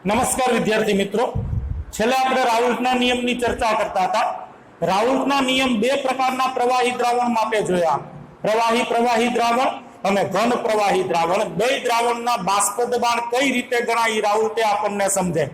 નમસ્કાર વિદ્યાર્થી મિત્રો, છેલ્લે આપણે રાઉલ્ટના નિયમની ચર્ચા કરતા હતા. રાઉલ્ટના નિયમ બે પ્રકારના પ્રવાહી દ્રાવણ માટે જોયા, પ્રવાહી દ્રાવણ અને ઘન પ્રવાહી દ્રાવણ. બે દ્રાવણના બાષ્પ દબાણ કઈ રીતે ગણાય રાઉલ્ટે આપણને સમજે.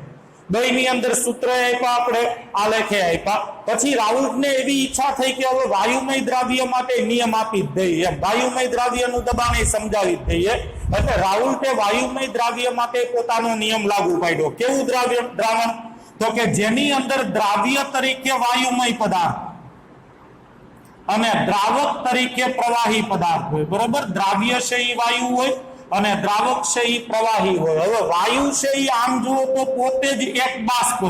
બેની અંદર સૂત્ર આપ્યા, આપણે આલેખે આપ્યા. પછી રાઉલ્ટને એવી ઈચ્છા થઈ કે હવે વાયુમય દ્રાવ્ય માટે નિયમ આપી જ દઈએ, વાયુમય દ્રાવ્યનું દબાણ એ સમજાવી જ દઈએ. એટલે રાઉલ્ટે વાયુમય દ્રાવ્ય માટે પોતાનો નિયમ લાગુ પાડ્યો. કેવું દ્રાવણ? તો કે જેની અંદર દ્રાવ્ય તરીકે વાયુમય પદાર્થ અને દ્રાવક તરીકે પ્રવાહી પદાર્થ હોય. બરોબર, દ્રાવ્ય છે એ વાયુ હોય અને દ્રાવક છે એ પ્રવાહી હોય. હવે વાયુ છે એ આમ જુઓ તો પોતે જ એક બાષ્પ છે,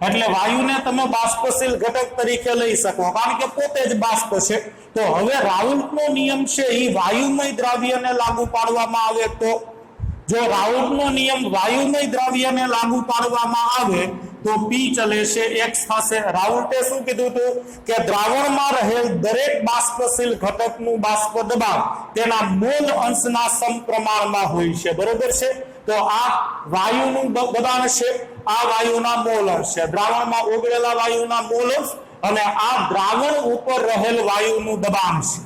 એટલે વાયુને તમે બાષ્પશીલ ઘટક તરીકે લઈ શકો, કારણ કે પોતે જ બાષ્પ છે. તો હવે રાઉલ્ટનો નિયમ છે એ વાયુમય દ્રાવ્યને લાગુ પાડવામાં આવે તો, જો રાઉલ્ટનો નિયમ વાયુમય દ્રાવ્યને લાગુ પાડવામાં આવે તો P ચલે છે x થશે. રાઉલ્ટે શું કીધું હતું કે દ્રાવણમાં રહેલ દરેક બાષ્પશીલ ઘટકનું બાષ્પ દબાણ તેના મોલ અંશના સમપ્રમાણમાં હોય છે. બરોબર છે? તો આ વાયુનું દબાણ છે, આ વાયુના મોલ અંશ છે. દ્રાવણમાં ઓગળેલા વાયુના મોલ અંશ અને આ દ્રાવણ ઉપર રહેલ વાયુનું દબાણ છે.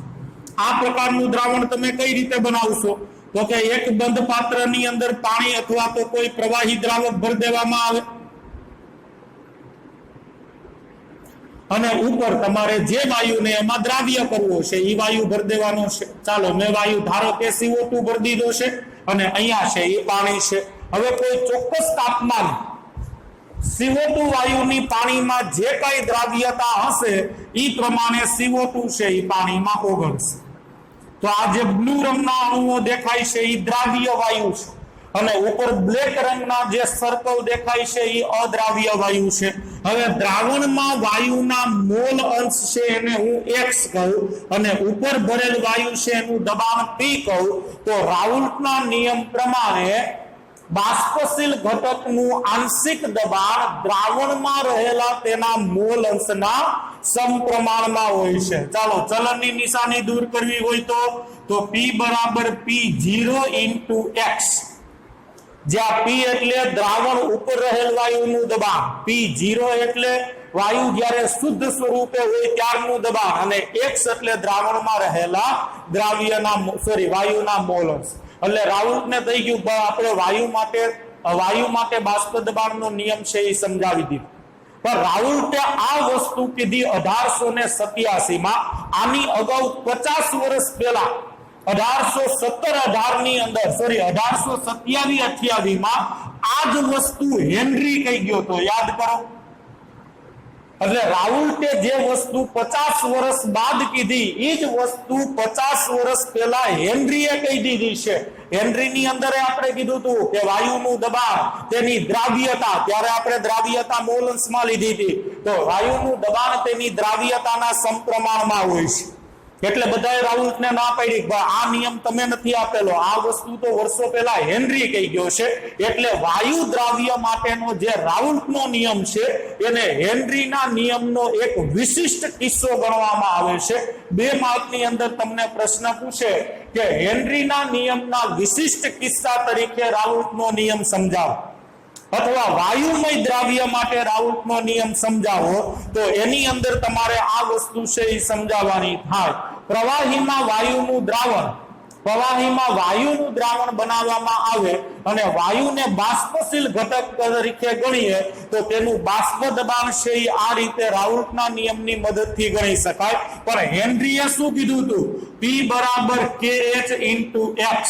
આ પ્રકારનું દ્રાવણ તમે કઈ રીતે બનાવશો? તો કે એક બંધ પાત્રની અંદર પાણી અથવા તો કોઈ પ્રવાહી દ્રાવક ભરી દેવામાં આવે અને ઉપર તમારે જે વાયુને એમાં દ્રાવ્ય કરવો છે એ વાયુ ભરી દેવાનો છે. ચાલો, મેં વાયુ ધારો કે CO2 ભરી દીધો છે અને અહીંયા છે એ પાણી છે. હવે કોઈ ચોક્કસ તાપમાન CO2 વાયુની પાણીમાં જે કઈ દ્રાવ્યતા હશે એ પ્રમાણે CO2 છે એ પાણીમાં ઓગળશે. તો આ જે બ્લુ રંગના અણુઓ દેખાય છે એ દ્રાવ્ય વાયુ છે અને ઉપર બ્લેક રંગના જે સર્કલ દેખાય છે એ અદ્રાવ્ય વાયુ છે. હવે દ્રાવણમાં વાયુના મોલ અંશ છે એને હું x કહું અને ઉપર ભરેલ વાયુ છે એનું દબાણ P કહું. તો રાઉલ્ટના નિયમ પ્રમાણે બાષ્પશીલ ઘટકનું આંશિક દબાણ દ્રાવણમાં રહેલા તેના મોલ અંશના સમપ્રમાણમાં હોય છે. ચાલો, ચલનની નિશાની દૂર કરવી હોય તો P બરાબર P0 into x, જ્યાં P એટલે દ્રાવણ ઉપર રહેલ વાયુનું દબાણ, P0 એટલે વાયુ જ્યારે શુદ્ધ સ્વરૂપે હોય ત્યારનું દબાણ અને x એટલે દ્રાવણમાં રહેલા વાયુના મોલ અંશ. એટલે રાઉલ્ટને થઈ ગયું આપણે વાયુ માટે બાષ્પ દબાણનો નિયમ છે એ સમજાવી દીધું. પણ રાઉલ્ટે આ વસ્તુ કીધી 1887 આની અગાઉ 50 વર્ષ પહેલા 1827-28 આ જ વસ્તુ હેનરી કહી ગયો તો, યાદ કરો. એટલે રાઉલ્ટે જે વસ્તુ 50 વર્ષ બાદ કીધી એ જ વસ્તુ 50 વર્ષ પહેલા હેનરીએ કહી દીધી છે. હેનરીની અંદર આપણે કીધું હતું કે વાયુનું દબાણ તેની દ્રાવ્યતા, ત્યારે આપણે દ્રાવ્યતા મોલ અંશમાં લીધી હતી, તો વાયુનું દબાણ તેની દ્રાવ્યતાના સમપ્રમાણમાં હોય છે. એટલે બધાએ રાઉલ્ટને ના પાડી, આ નિયમ તમે નથી આપેલો, આ વસ્તુ તો વર્ષો પહેલા હેનરી કહી ગયો છે. એટલે વાયુ દ્રાવ્ય માટેનો જે રાઉલ્ટનો નિયમ છે એને હેનરીના નિયમનો એક વિશિષ્ટ કિસ્સો ગણવામાં આવે છે. 2 માર્કની અંદર તમને પ્રશ્ન પૂછે કે હેનરીના નિયમના વિશિષ્ટ કિસ્સા તરીકે રાઉલ્ટનો નિયમ સમજાવો અથવા વાયુમય દ્રાવ્ય માટે રાઉલ્ટનો નિયમ સમજાવો, તો એની અંદર તમારે આ વસ્તુ છે એ સમજાવવાની થાય. પ્રવાહીમાં વાયુનું દ્રાવણ બનાવવામાં આવે અને વાયુને બાષ્પશીલ ઘટક તરીકે ગણીએ તો તેનું બાષ્પ દબાણ છે એ આ રીતે રાઉલ્ટના નિયમની મદદથી ગણી શકાય. પણ હેનરીએ શું કીધું હતું? P બરાબર KH into x.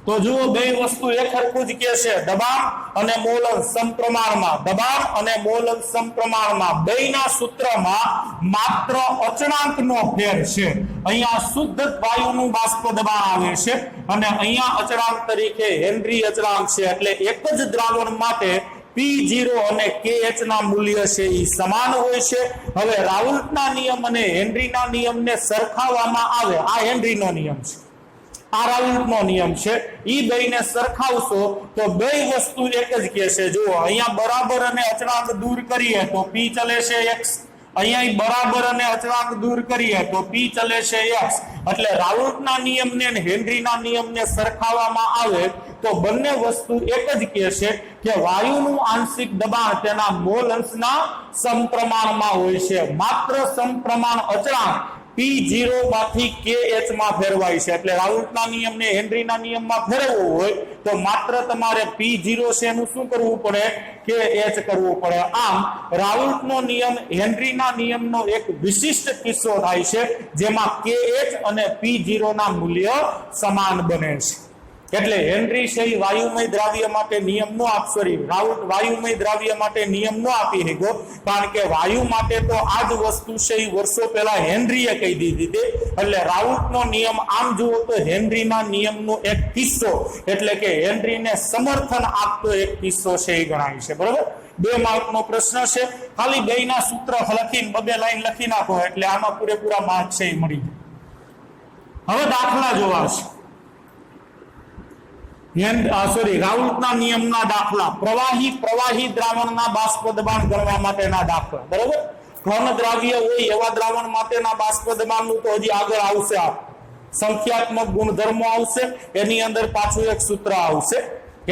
તો જુઓ, બે વસ્તુ એક હરખું જ કે છે, દબાણ અને મોલ અંશ સમપ્રમાણમાં, દબાણ અને મોલ અંશ સમપ્રમાણમાં. બેના સૂત્રમાં માત્ર અચળાંકનો ફેર છે. અહીંયા શુદ્ધ વાયુનું બાષ્પ દબાણ આવે છે અને અહીંયા અચળાંક તરીકે હેનરી અચળાંક છે. એટલે એક જ દ્રાવણ માટે P0 અને KH ના મૂલ્ય છે એ સમાન હોય છે. હવે રાઉલ્ટના નિયમ અને હેનરીના નિયમને સરખાવવામાં આવે, આ હેનરીનો નિયમ છે, આ રાઉલ્ટનો નિયમ છે. ઈ બેને સરખાવશો તો બે વસ્તુ એક જ કહે છે. જુઓ, અહીંયા બરાબર અને અચળાંક દૂર કરીએ તો P ચલે છે x, અહીંયા બરાબર અને અચળાંક દૂર કરીએ તો P ચલે છે x. એટલે રાઉલ્ટના નિયમને અને હેનરીના નિયમને સરખાવવામાં આવે તો તો બંને વસ્તુ એક જ કહે છે કે વાયુનું આંશિક દબાણ તેના મોલ અંશના સમપ્રમાણમાં હોય છે. માત્ર સમપ્રમાણ અચળાંક P0 માંથી KH માં ફેરવાય છે. એટલે રાઉલ્ટના નિયમને હેનરીના નિયમમાં ફેરવવો હોય તો માત્ર તમારે P0 છે એનું શું કરવું પડે? KH કરવું પડે. આમ રાઉલ્ટનો નિયમ હેનરીના નિયમનો એક વિશિષ્ટ કિસ્સો થાય છે જેમાં KH અને P0 ના મૂલ્ય સમાન બને છે. એટલે હેનરી છે વાયુમય દ્રાવ્ય માટે નિયમ નો રાઉલ્ટ વાયુમય દ્રાવ્ય માટે નિયમ નો આપી શક્યો, કારણ કે વાયુ માટે તો આ જ વસ્તુ છે એ વર્ષો પહેલા હેનરીએ કહી દીધી હતી. એટલે રાઉલ્ટનો નિયમ આમ જુઓ તો હેનરીના નિયમનો એક કિસ્સો, એટલે કે હેનરીને સમર્થન આપતો એક કિસ્સો છે એ ગણાય છે. બરોબર, 2 માર્કનો પ્રશ્ન છે. ખાલી બેયના સૂત્ર લખીને 2 લાઈન લખી નાખો એટલે આમાં પૂરેપૂરા માર્ક છે એ મળી જાય. હવે દાખલા જોવા છે. રાઉલ્ટના નિયમના દાખલા. પ્રવાહી દ્રાવણના બાષ્પ દબાણ ગણવા માટેના દાખલા. બરોબર, ઘન દ્રાવ્ય હોય એવા દ્રાવણ માટેના બાષ્પ દબાણનું તો હજી આગળ આવશે. સંખ્યાત્મક ગુણધર્મો આવશે, એની અંદર પાછું એક સૂત્ર આવશે.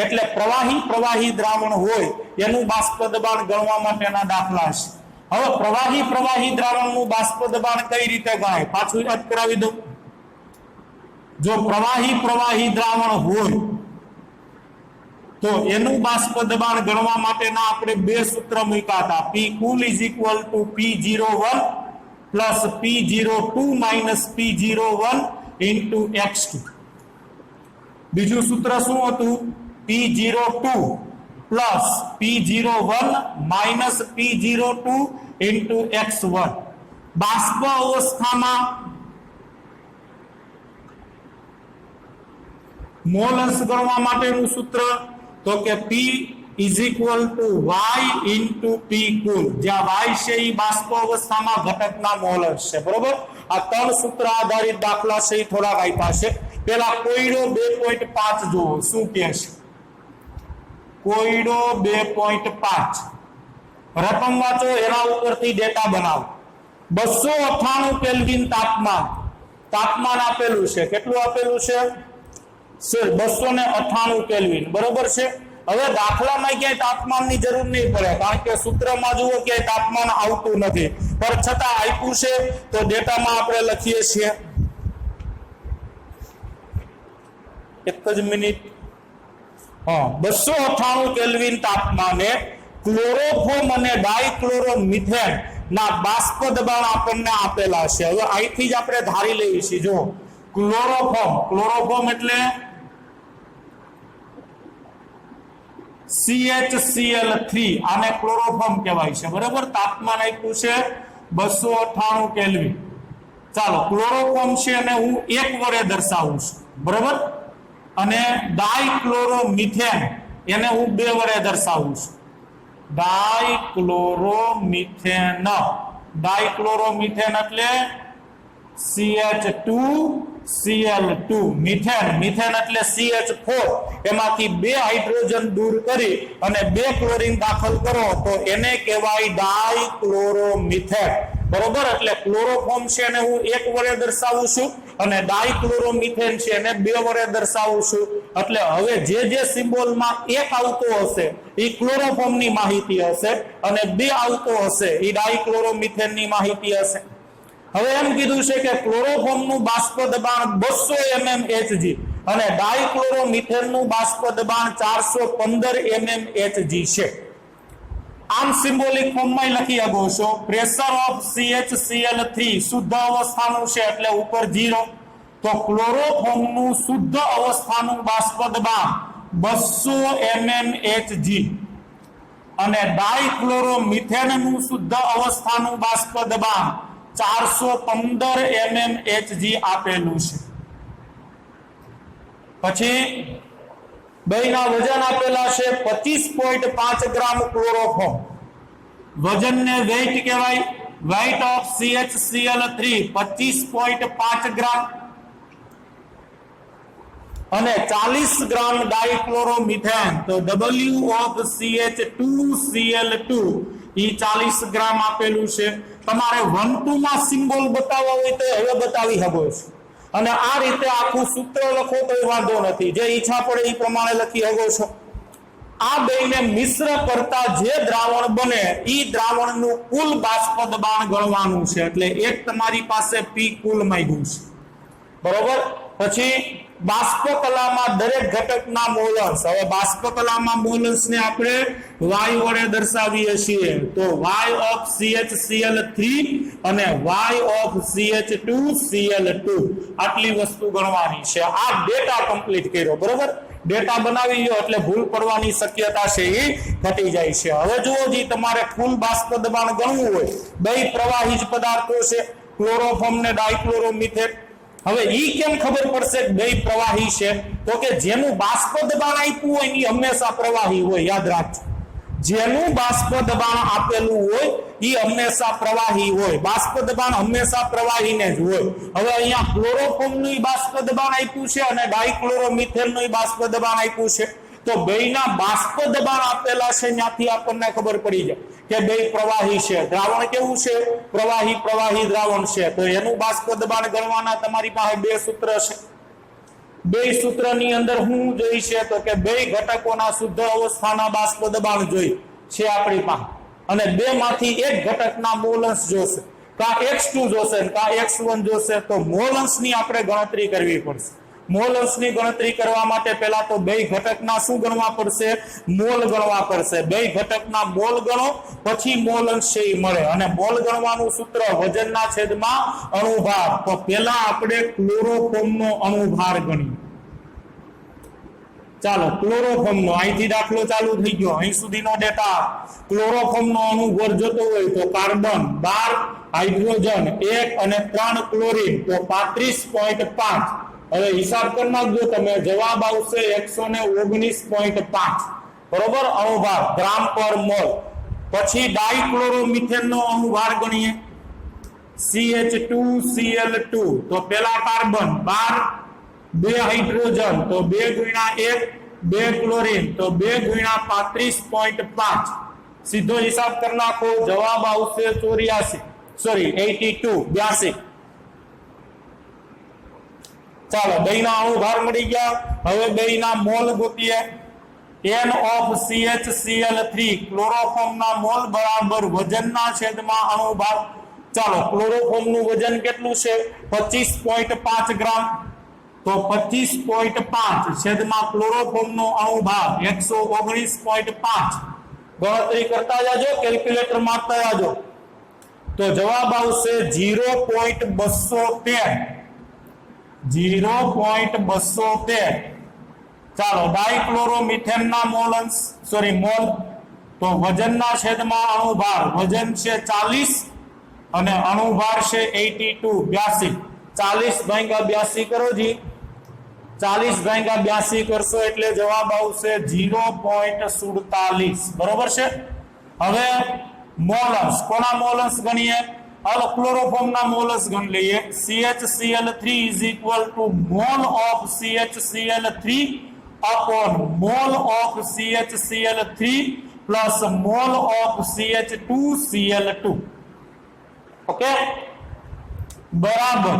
એટલે પ્રવાહી દ્રાવણ હોય એનું બાષ્પ દબાણ ગણવા માટેના દાખલા છે. હવે પ્રવાહી દ્રાવણનું બાષ્પ દબાણ કઈ રીતે ગણાય પાછું યાદ કરાવી દઉં. જો પ્રવાહી દ્રાવણ હોય તો એનું બાષ્પ દબાણ ગણવા માટેના આપણે 2 સૂત્ર મૂક્યા હતા. P cool = P01 plus P02 minus P01 into x2. બીજું સૂત્ર શું હતું? P02 plus P01 minus P02 into x1. બાષ્પ અવસ્થામાં મોલ અંશ ગણવા માટેનું સૂત્ર તો કે P = Y into P cool, જ્યાં Y છે એ બાષ્પ અવસ્થામાં ઘટકના મોલ અંશ છે. બરોબર, આ 3 સૂત્ર આધારિત દાખલા છે એ થોડાક આપ્યા છે. પેલા કોયડો 2.5 જુઓ શું કહે છે. કોયડો 2.5 રકમ વાંચો, એના ઉપરથી ડેટા બનાવો. 298 કેલ્વિન તાપમાન આપેલું છે. કેટલું આપેલું છે? 298 કેલ્વિન. બરોબર છે. હવે દાખલામાં ક્યાંય તાપમાનની જરૂર નહીં પડે, કારણ કે સૂત્રમાં જુઓ ક્યાંય તાપમાન આવતું નથી, પણ છતાં આપ્યું છે તો ડેટામાં આપણે લખીએ છીએ. એક જ મિનિટ. 298 કેલ્વિન તાપમાને ક્લોરોફોર્મ અને ડાયક્લોરોમિથેન ના બાષ્પ દબાણ આપણને આપેલા છે. હવે અહીંથી જ આપણે ધારી લઈએ છીએ. જો ક્લોરોફોર્મ એટલે CHCl3, આને ક્લોરોફોર્મ કહેવાય છે. બરાબર, તાપમાન આપ્યું છે 298 કેલ્વિન. ચાલો, ક્લોરોફોર્મ છે અને હું 1 વડે દર્શાવું છું. બરાબર, અને ડાયક્લોરોમિથેન એને હું 2 વડે દર્શાવું છું. ડાયક્લોરોમિથેન એટલે CH2Cl2. મિથેન એટલે CH4. એમાંથી 2 હાઇડ્રોજન દૂર કરી અને 2 ક્લોરીન દાખલ કરો તો એને કહેવાય ડાયક્લોરોમિથેન. બરોબર, એટલે ક્લોરોફોર્મ છે એને હું 1 વડે દર્શાવું છું અને ડાયક્લોરોમિથેન છે એને 2 વડે દર્શાવું છું. એટલે હવે જે સિમ્બોલમાં 1 આવતો હશે એ ક્લોરોફોર્મની માહિતી હશે અને 2 આવતો હશે એ ડાયક્લોરોમિથેનની માહિતી હશે. હવે એમ કીધું છે કે ક્લોરોફોર્મનું બાષ્પ દબાણ 200 mmHg અને ડાયક્લોરોમિથેનનું બાષ્પ દબાણ 415 mmHg છે. આમ સિમ્બોલિક ફોર્મમાં લખી શકો છો. પ્રેશર ઓફ CHCl3 શુદ્ધ અવસ્થાનું છે એટલે ઉપર 0. તો ક્લોરોફોર્મનું શુદ્ધ અવસ્થાનું બાષ્પ દબાણ 200 mmHg અને ડાયક્લોરોમિથેનનું શુદ્ધ અવસ્થાનું બાષ્પ દબાણ 415 mmHg આપેલું છે. પછી બેયના વજન આપેલા છે 25.5 ગ્રામ ક્લોરોફોર્મ. વજનને વેઇટ કહેવાય. વેઇટ ઓફ CHCl3 25.5 ગ્રામ અને 40 ગ્રામ ડાયક્લોરોમિથેન. તો W ઓફ CH2Cl2 એ 40 ગ્રામ આપેલું છે. તમારે 1-2 માં સિમ્બોલ બતાવવા હોય તો હવે બતાવી શકો છો. અને આ રીતે આખું સૂત્ર લખો તો વાંધો નથી, જે ઈચ્છા પડે એ પ્રમાણે લખી શકો છો। આ બેને મિશ્ર કરતા જે દ્રાવણ બને એ દ્રાવણનું કુલ બાષ્પ દબાણ ગણવાનું છે, એટલે એક તમારી પાસે પી કુલ માંગ્યું છે, બરોબર। પછી બાષ્પ કલામાં દરેક ઘટકના મોલન્સ, હવે બાષ્પ કલામાં મોલન્સ ને આપણે y વડે દર્શાવીએ છીએ, તો y ઓફ CHCl3 અને y ઓફ CH2Cl2 આટલી વસ્તુ ગણવાની છે। આ ડેટા કમ્પ્લીટ કર્યો, બરોબર। ડેટા બનાવી લો એટલે ભૂલ પડવાની શક્યતા છે એ ઘટી જાય છે। હવે જુઓ જી, તમારે કુલ બાષ્પ દબાણ ગણવું હોય, બે પ્રવાહી જ પદાર્થો છે, ક્લોરોફોર્મ ને ડાયક્લોરોમિથેન। હવે ઈ કેમ ખબર પડશે કે બે પ્રવાહી છે? તો કે જેનું બાષ્પ દબાણ આપ્યું હોય એ હંમેશા પ્રવાહી હોય, યાદ રાખજો। જેનું બાષ્પ દબાણ આપેલું હોય એ હંમેશા પ્રવાહી હોય, બાષ્પ દબાણ હંમેશા પ્રવાહીને જ હોય। હવે અહીંયા ક્લોરોફોર્મનું બાષ્પ દબાણ આપ્યું છે અને ડાયક્લોરોમિથેનનું બાષ્પ દબાણ આપ્યું છે, તો બેયના બાષ્પ દબાણ આપેલા છે, ત્યાંથી આપણને ખબર પડી જાય કે બે પ્રવાહી છે। દ્રાવણ કેવું છે? પ્રવાહી પ્રવાહી દ્રાવણ છે, તો એનું બાષ્પ દબાણ ગણવાના તમારી પાસે બે સૂત્ર છે। બે સૂત્રની અંદર શું જોઈ છે? તો કે બે ઘટકોના શુદ્ધ અવસ્થાના બાષ્પ દબાણ જોઈ છે આપણી પાસે, અને બે માંથી એક ઘટકના મોલન્સ જોશે, કા x2 જોશે કા x1 જોશે, તો મોલન્સ ની આપણે ગણતરી કરવી પડશે। મોલન્સ ની ગણતરી કરવા માટે પહેલા તો બે ઘટકના શું ગણવા પડશે? મોલ ગણવા પડશે। બે ઘટકના મોલ ગણો પછી મોલન્સ છે એ મળે, અને મોલ ગણવાનું સૂત્ર વજનના છેદમાં અણુભાર। તો પહેલા આપણે ક્લોરોફોર્મનો અણુભાર ગણીએ। ચાલો, ક્લોરોફોર્મનો અહીંથી દાખલો ચાલુ થઈ ગયો, અહીં સુધીનો ડેટા। ક્લોરોફોર્મનો અણુભાર જોતો હોય તો કાર્બન 12, હાઇડ્રોજન 1 અને 3 ક્લોરીન, તો 35.5। હવે હિસાબ કરી નાખજો તમે, જવાબ આવશે 119.5, બરોબર, અણુભાર ગ્રામ પર મોલ। પછી ડાયક્લોરોમિથેનનો અણુભાર ગણીએ, CH2Cl2, તો પેલા કાર્બન 12, 2 હાઇડ્રોજન, તો 2 ગુણ્યા 1, 2 ક્લોરીન, તો 2 ગુણ્યા 35.5, સીધો હિસાબ કરી નાખો, જવાબ આવશે 82। ચાલો, બેયના અણુભાર મળી ગયા। હવે બેયના મોલ ગોતીએ। N ઓફ CHCl3 ક્લોરોફોર્મના મોલ બરાબર વજનના છેદમાં અણુભાર। ચાલો, ક્લોરોફોર્મનું વજન કેટલું છે? 25.5 ગ્રામ, તો 25.5 છેદમાં ક્લોરોફોર્મનો અણુભાર 119.5। ગણતરી કરતા જાજો, કેલ્ક્યુલેટર મારતા જાજો, તો જવાબ આવશે 0.213। ચાલો, ડાયક્લોરોમિથેનના મોલન્સ મોલ, તો વજનના છેદમાં અણુભાર, વજન છે 40 અને અણુભાર છે 82। 40 ભાગ્યા 82 કરો જી, 40 ભાગ્યા 82 કરશો એટલે જવાબ આવશે 0.47, બરોબર છે। હવે મોલન્સ, કોના મોલન્સ ગણીએ? હાલો, ક્લોરોફોર્મના મોલસ ગણ લઈએ। CHCl3 is equal to mol of CHCl3 upon mol of CHCl3 plus mol of CH2Cl2, okay, બરાબર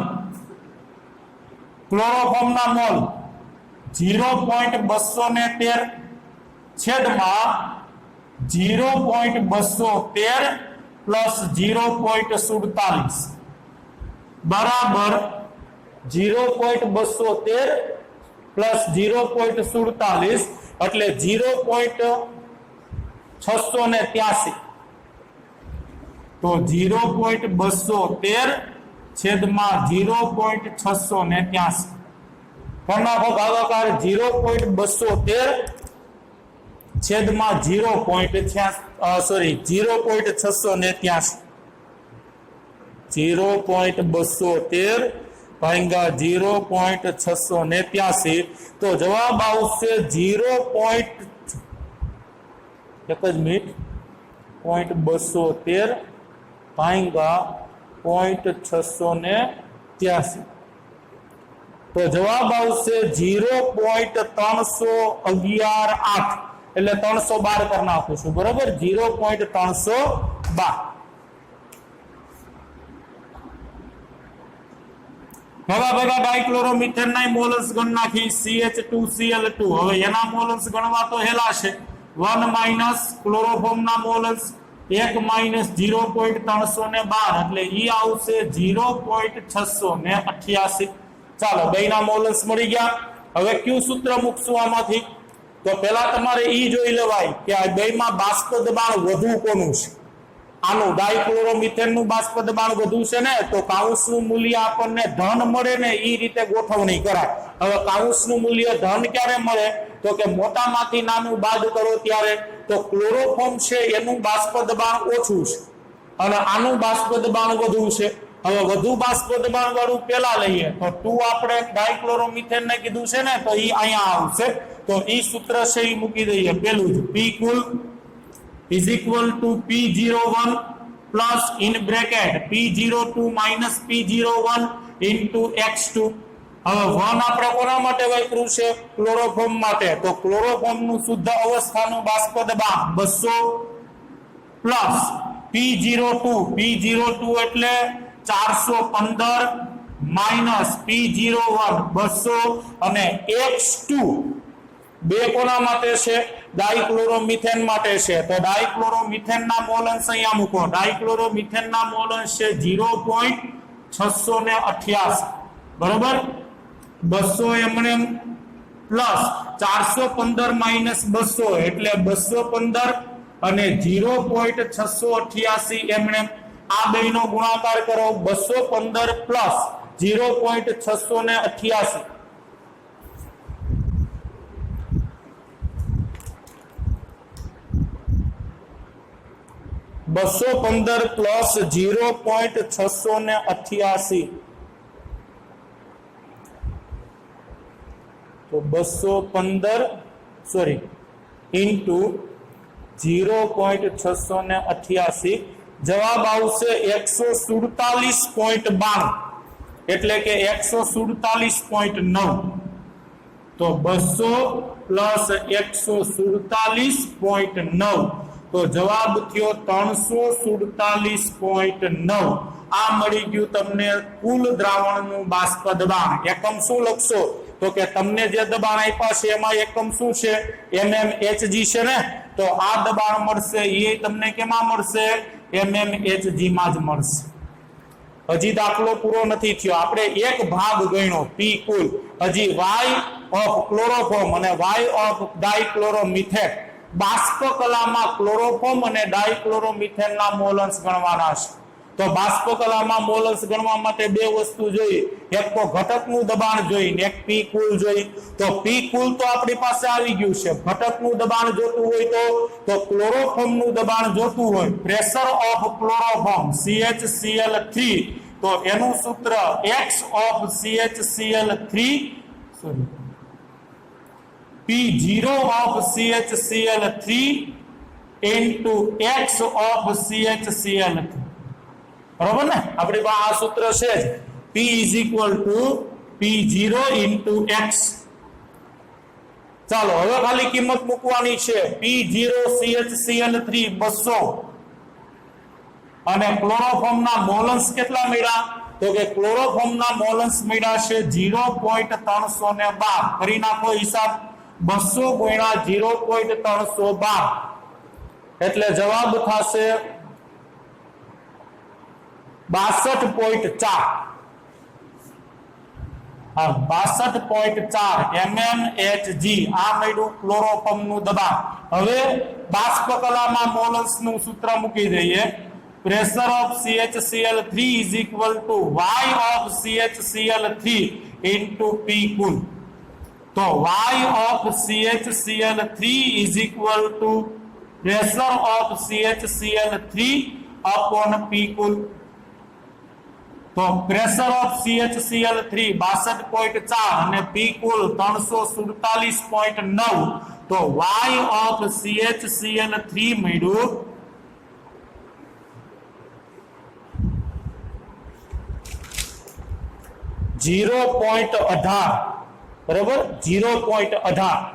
ક્લોરોફોર્મના મોલ 0.213 છેદમાં 0.213 પ્લસ 0.47 બરાબર 0.213 પ્લસ 0.47 એટલે 0.683। તો 0.213 છેદમાં 0.683 કરનાખો ભાગાકાર 0.213 છેદમાં 0.683 0.213 ભાગ્યા 0.683 તો જવાબ આવશે 0.213 ભાગ્યા 0.683 તો જવાબ આવશે 0.311 એટલે 312 કરી નાખું છું, બરોબર, 0.312। હવે બધા ડાયક્લોરોમિથેનના મોલસ ગણ નાખી CH2Cl2 હવે એના મોલસ ગણવા તો હેલા છે 1 માઈનસ ક્લોરોફોર્મના મોલસ 1 માઈનસ 0.312 એટલે ઈ આવશે 0.688 ચાલો બેના મોલસ મળી ગયા હવે ક્યુ સૂત્ર મૂકશું આમાંથી તો પહેલા તમારે ઈ જોઈ લેવાય કે આ બેમાં બાષ્પ દબાણ વધુ કોનું છે આનું ડાયક્લોરોમિથેનનું બાષ્પ દબાણ વધુ છે ને તો કાઉન્સનું મૂલ્ય આપણને ધન મળે ને ઈ રીતે ગોઠવણી કરાય હવે કાઉન્સનું મૂલ્ય ધન ક્યારે મળે તો કે મોટામાંથી નાનું બાદ કરો ત્યારે તો ક્લોરોફોર્મ છે એનું બાષ્પ દબાણ ઓછું છે અને આનું બાષ્પ દબાણ વધુ છે હવે વધુ બાષ્પ દબાણ વાળું પેલા લઈએ તો 2 આપણે ડાયક્લોરોમિથેન ને કીધું છે ને તો ઈ અહીંયા આવશે તો ઈ સૂત્ર છે ઈ મૂકી દઈએ પેલું જ P cool is equal to P01 plus in bracket P02 minus P01 into X2 હવે 1 આપણે કોના માટે વાપર્યું છે ક્લોરોફોર્મ માટે તો ક્લોરોફોર્મનું શુદ્ધ અવસ્થાનું બાષ્પ દબાણ 200 પ્લસ P02 એટલે 415 માઈનસ P01 200 અને X2 બે કોના માટે છે ડાયક્લોરોમિથેન માટે છે તો ડાયક્લોરોમિથેનના મોલન્સ અહીંયા મૂકો ડાયક્લોરોમિથેનના મોલન્સ છે 0.688 બરોબર 200 એમએમ પ્લસ 415 માઈનસ 200 એટલે 215 અને 0.688 એમએમ આ બેનો ગુણાકાર કરો 215 પ્લસ 0.688 215 પ્લસ 0.688 તો 215 સોરી ઇન્ટુ 0.688 જવાબ આવશે 147.92 એટલે કે 147.9 તો 200 પ્લસ 147.9 તો જવાબ થયો 347.9 આ મળી ગયું તમને કુલ દ્રાવણનું બાષ્પ દબાણ એકમ શું લખશો તો કે તમને જે દબાણ આપ્યા છે એમાં એકમ શું છે mmHg છે ને તો આ દબાણ મળશે એ તમને કેમાં મળશે mmHg માં જ મળશે હજી દાખલો પૂરો નથી થયો આપણે એક ભાગ ગણ્યો P કુલ હજી Y ઓફ ક્લોરોફોર્મ અને Y ઓફ ડાયક્લોરોમિથેન બાષ્પ કલામાં ક્લોરોફોર્મ અને ડાયક્લોરોમિથેનના મોલન્સ ગણવાના છે તો બાષ્પ કલામાં મોલન્સ ગણવા માટે બે વસ્તુ જોઈએ એક તો ઘટકનું દબાણ જોઈએ ને એક P કુલ જોઈએ તો P કુલ તો આપણી પાસે આવી ગયું છે ઘટકનું દબાણ જોતું હોય તો ક્લોરોફોર્મનું દબાણ જોતું હોય પ્રેશર ઓફ ક્લોરોફોર્મ CHCl3 તો એનું સૂત્ર X of CHCl3 sorry P0 of CHCl3 into X of CHCl3 બરાબર ને આપણી પાસે આ સૂત્ર છે P is equal to P0 into X ચાલો હવે ખાલી કિંમત મૂકવાની છે P0 CHCl3 200 અને ક્લોરોફોર્મના મોલન્સ કેટલા મળ્યા તો કે ક્લોરોફોર્મના મોલન્સ મળ્યા છે 0.312 કરી નાખો હિસાબ 200 ગુણ્યા 0.312 એટલે જવાબ થશે 62.4 mmHg આ મળ્યું ક્લોરોફોર્મનું દબાણ હવે બાષ્પ કલામાં મોલન્સનું સૂત્ર મૂકી દઈએ pressure of CHCl3 is equal to Y of CHCl3 into P cool तो Y of CHCl3 is equal to pressure of CHCl3 upon P cool तो प्रेशर ऑफ CHCl3 62.4 અને P કુલ 347.9 તો Y of CHCl3 મળ્યું 0.18 બરાબર 0.18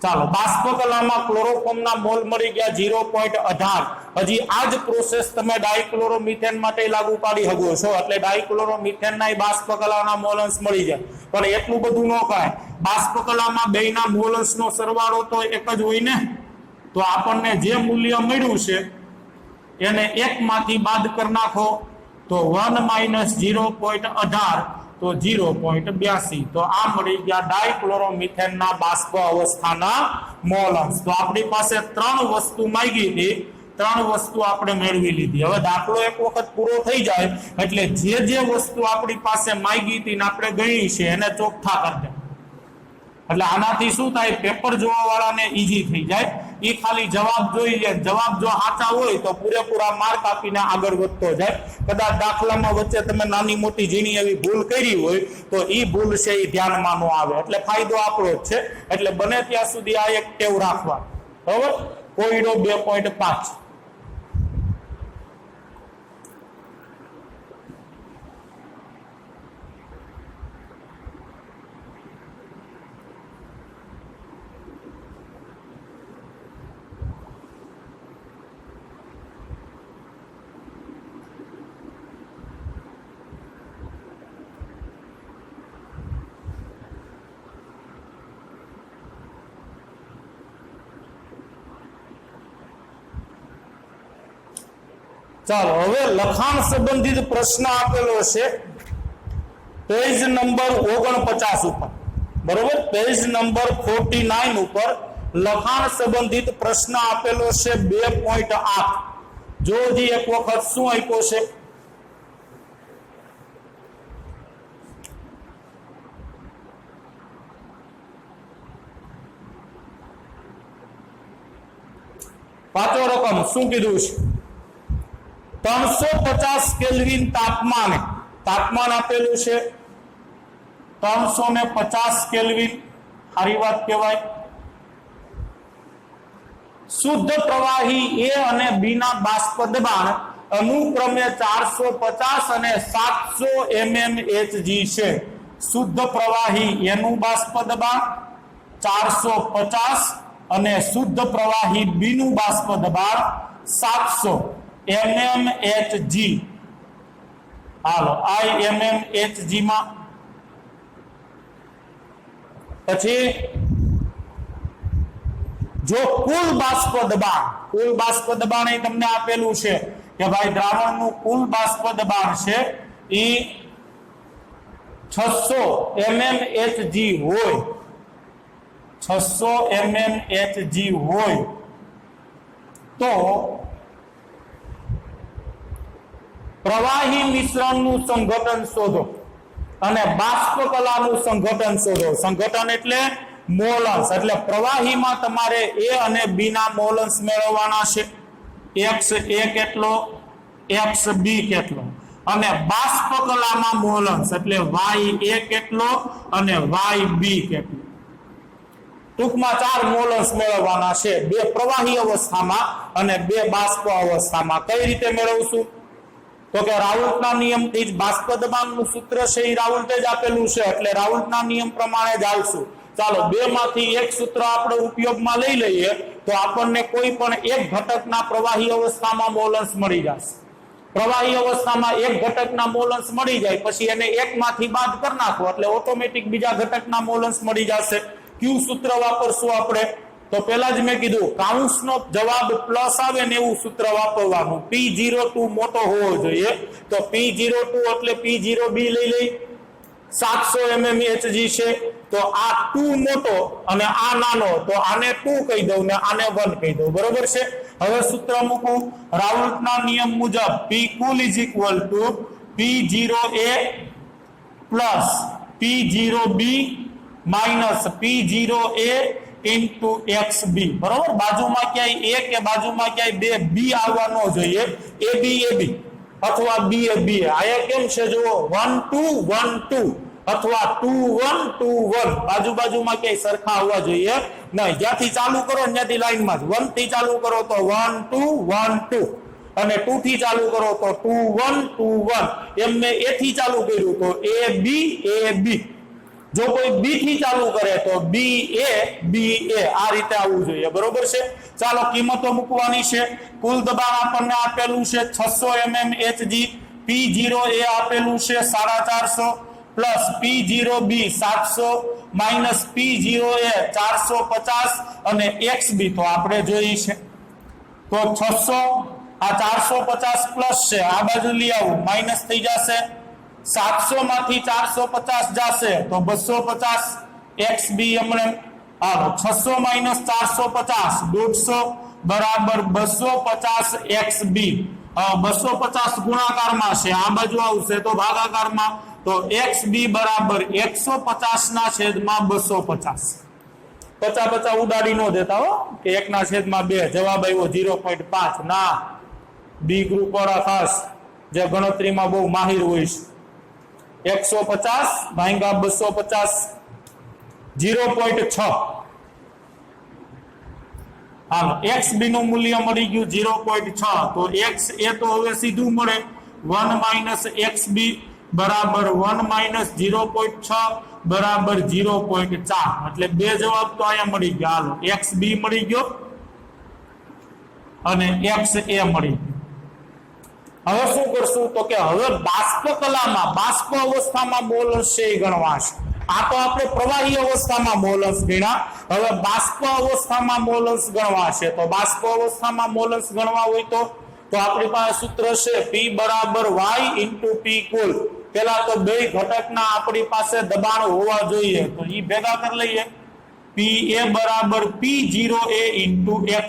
ચાલો બાષ્પ કલામાં ક્લોરોફોર્મના mall મળી ગયા 0.18 હજી આ જ પ્રોસેસ તમે ડાયક્લોરોમિથેન માટે લાગુ પાડી શકો છો, એટલે ડાયક્લોરોમિથેનના બાષ્પ કલાના મોલન્સ મળી જાય. પણ એટલું બધું ન કરાય, બાષ્પ કલામાં બેયના મોલન્સનો સરવાળો તો એક જ હોય ને. તો આપણને જે મૂલ્ય મળ્યું છે એને 1 માંથી બાદ કરી નાખો તો 1 - 0.18 તો 0.82. તો આ મળી ગયા ડાયક્લોરોમિથેનના બાષ્પ અવસ્થાના મોલન્સ. તો આપણી પાસે 3 વસ્તુ માંગી હતી, 3 વસ્તુ આપણે મેળવી લીધી. હવે દાખલો એક વખત પૂરો થઈ જાય એટલે જે વસ્તુ આપણી પાસે માંગી હતી ને આપણે ગણી છે એને ચોખ્ખા કરી દે. એટલે આનાથી શું થાય, પેપર જોવા વાળાને ઈઝી થઈ જાય. એ ખાલી જવાબ જોઈ લે, જવાબ જો સાચા હોય તો પૂરેપૂરા માર્ક આપીને આગળ વધતો જાય. કદાચ દાખલામાં વચ્ચે તમે નાની મોટી ઝીણી એવી ભૂલ કરી હોય તો એ ભૂલ છે એ ધ્યાનમાં ન આવે. એટલે ફાયદો આપણો જ છે. એટલે બને ત્યાં સુધી આ એક ટેવ રાખવા. બરોબર. કોયડો 2.5. ચાલો હવે લખાણ સંબંધિત પ્રશ્ન આપેલો છે પેજ નંબર 49 ઉપર. બરોબર. પેજ નંબર 49 ઉપર લખાણ સંબંધિત પ્રશ્ન આપેલો છે 2.8. જો હજી એક વખત શું આપ્યો છે, પાછો રકમ શું કીધું છે, 350 કેલ્વિન તાપમાન આપેલું છે. 350 કેલ્વિન સારી વાત કહેવાય. શુદ્ધ પ્રવાહી એ અને બી ના બાષ્પ દબાણ અનુક્રમે 450 અને 700 mmHg છે. શુદ્ધ પ્રવાહી એનું બાષ્પ દબાણ 450 અને શુદ્ધ પ્રવાહી બી નું બાષ્પ દબાણ 700 mmHg. હાલો mmHg માં પછી જો કુલ બાષ્પ દબાણ એ તમને આપેલું છે કે ભાઈ દ્રાવણનું કુલ બાષ્પ દબાણ છે એ 600 mmHg હોય, 600 mmHg હોય તો પ્રવાહી મિશ્રણનું સંઘટન શોધો અને બાષ્પ કલાનું સંઘટન શોધો. સંઘટન એટલે મોલન્સ. એટલે પ્રવાહીમાં તમારે એ અને બી ના મોલન્સ મેળવવાના છે. XA કેટલો, XB કેટલો, અને બાષ્પ કલામાં મોલન્સ એટલે YA કેટલો અને YB કેટલો. ટૂંકમાં 4 મોલન્સ મેળવવાના છે, 2 પ્રવાહી અવસ્થામાં અને 2 બાષ્પ અવસ્થામાં. કઈ રીતે મેળવશું તો કે રાઉલ્ટના નિયમથી જ બાષ્પ દબાણનું સૂત્ર છે એ રાઉલ્ટે જ આપેલું છે, એટલે રાઉલ્ટના નિયમ પ્રમાણે જ હાલશું. ચાલો 2 માંથી એક સૂત્ર આપણે ઉપયોગમાં લઈ લઈએ તો આપણને કોઈ પણ એક ઘટકના પ્રવાહી અવસ્થામાં મોલન્સ મળી જશે. પ્રવાહી અવસ્થામાં એક ઘટકના મોલન્સ મળી જાય પછી એને એક માંથી બાદ કરી નાખો એટલે ઓટોમેટિક બીજા ઘટકના મોલન્સ મળી જશે. કયું સૂત્ર વાપરશું આપણે તો પહેલા જ મેં કીધું કાઉન્સનો જવાબ પ્લસ આવે ને એવું સૂત્ર વાપરવાનું. P02 મોટો હોવો જોઈએ તો P02 એટલે P0B લઈ લઈ. 700 mmHg છે તો આ 2 મોટો અને આ નાનો તો આને 2 કહી દઉં ને આને 1 કહી દઉં. બરોબર છે. હવે સૂત્ર મૂકું. રાઉલ્ટના નિયમ મુજબ P કુલ P0A plus P0B minus P0A into XB. બરોબર. બાજુમાં ક્યાંય A કે બાજુમાં ક્યાંય 2 B આવવા ન જોઈએ. AB અથવા BA આયા કેમ છે જુઓ 1 2 1 2 અથવા 2 1 2 1 બાજુમાં ક્યાંય સરખા આવવા જોઈએ નહીં. જ્યાંથી ચાલુ કરો ત્યાંથી લાઈનમાં જ 1 થી ચાલુ કરો તો 1 2 1 2 અને 2 થી ચાલુ કરો તો 2 1 2 1 એમ મેં A થી ચાલુ કર્યું તો AB જો કોઈ બી થી ચાલુ કરે તો બી એ આ રીતે આવવું જોઈએ, બરોબર છે। ચાલો કિંમતો મૂકવાની છે। કુલ દબાણ આપણને આપેલું છે 600 mm Hg, P0 એ આપેલું છે 450 પ્લસ P0B 700 માઇનસ P0 એ 450 અને XB તો આપણે જોઈ છે તો 600 આ 450 પ્લસ છે, આ બાજુ લઈ આવું માઇનસ થઈ જશે, 700 માંથી 450 જશે તો 250 XB હમણે હાલો 600 માઇનસ 450 150 બરાબર 250 XB। 250 ગુણાકારમાં છે, આ બાજુ આવશે તો ભાગાકારમાં, તો XB બરાબર 150 ના છેદમાં 250। 50 ઉડાડી નો દેતા હો કે 1 ના છેદમાં 2, જવાબ આવ્યો 0.5 ના। બી ગ્રુપ વાળા ખાસ જે ગણતરીમાં બહુ માહિર હોય છે, 150 ભાગ્યા 250 0.6। હાલો XB નું મૂલ્ય મળી ગયું 0.6, તો X એ તો હવે સીધું મળે 1 - XB બરાબર 1 - 0.6 બરાબર 0.4, એટલે બે જવાબ તો અહીંયા મળી ગયા। હાલો XB મળી ગયો અને XA મળી ગયો। હવે શું કરશું તો કે હવે બાષ્પ કલામાં બાષ્પ અવસ્થામાં મોલન્સ છે એ ગણવા છે। આ તો આપણે પ્રવાહી અવસ્થામાં મોલન્સ ગણ્યા, હવે બાષ્પ અવસ્થામાં મોલન્સ ગણવા છે। તો બાષ્પ અવસ્થામાં મોલન્સ ગણવા હોય તો આપણી પાસે સૂત્ર છે P બરાબર Y * P કુલ। પેલા તો બે ઘટકના આપણી પાસે દબાણ હોવા જોઈએ, તો ઈ ભેગા કરી લઈએ। PA બરાબર P0A * X।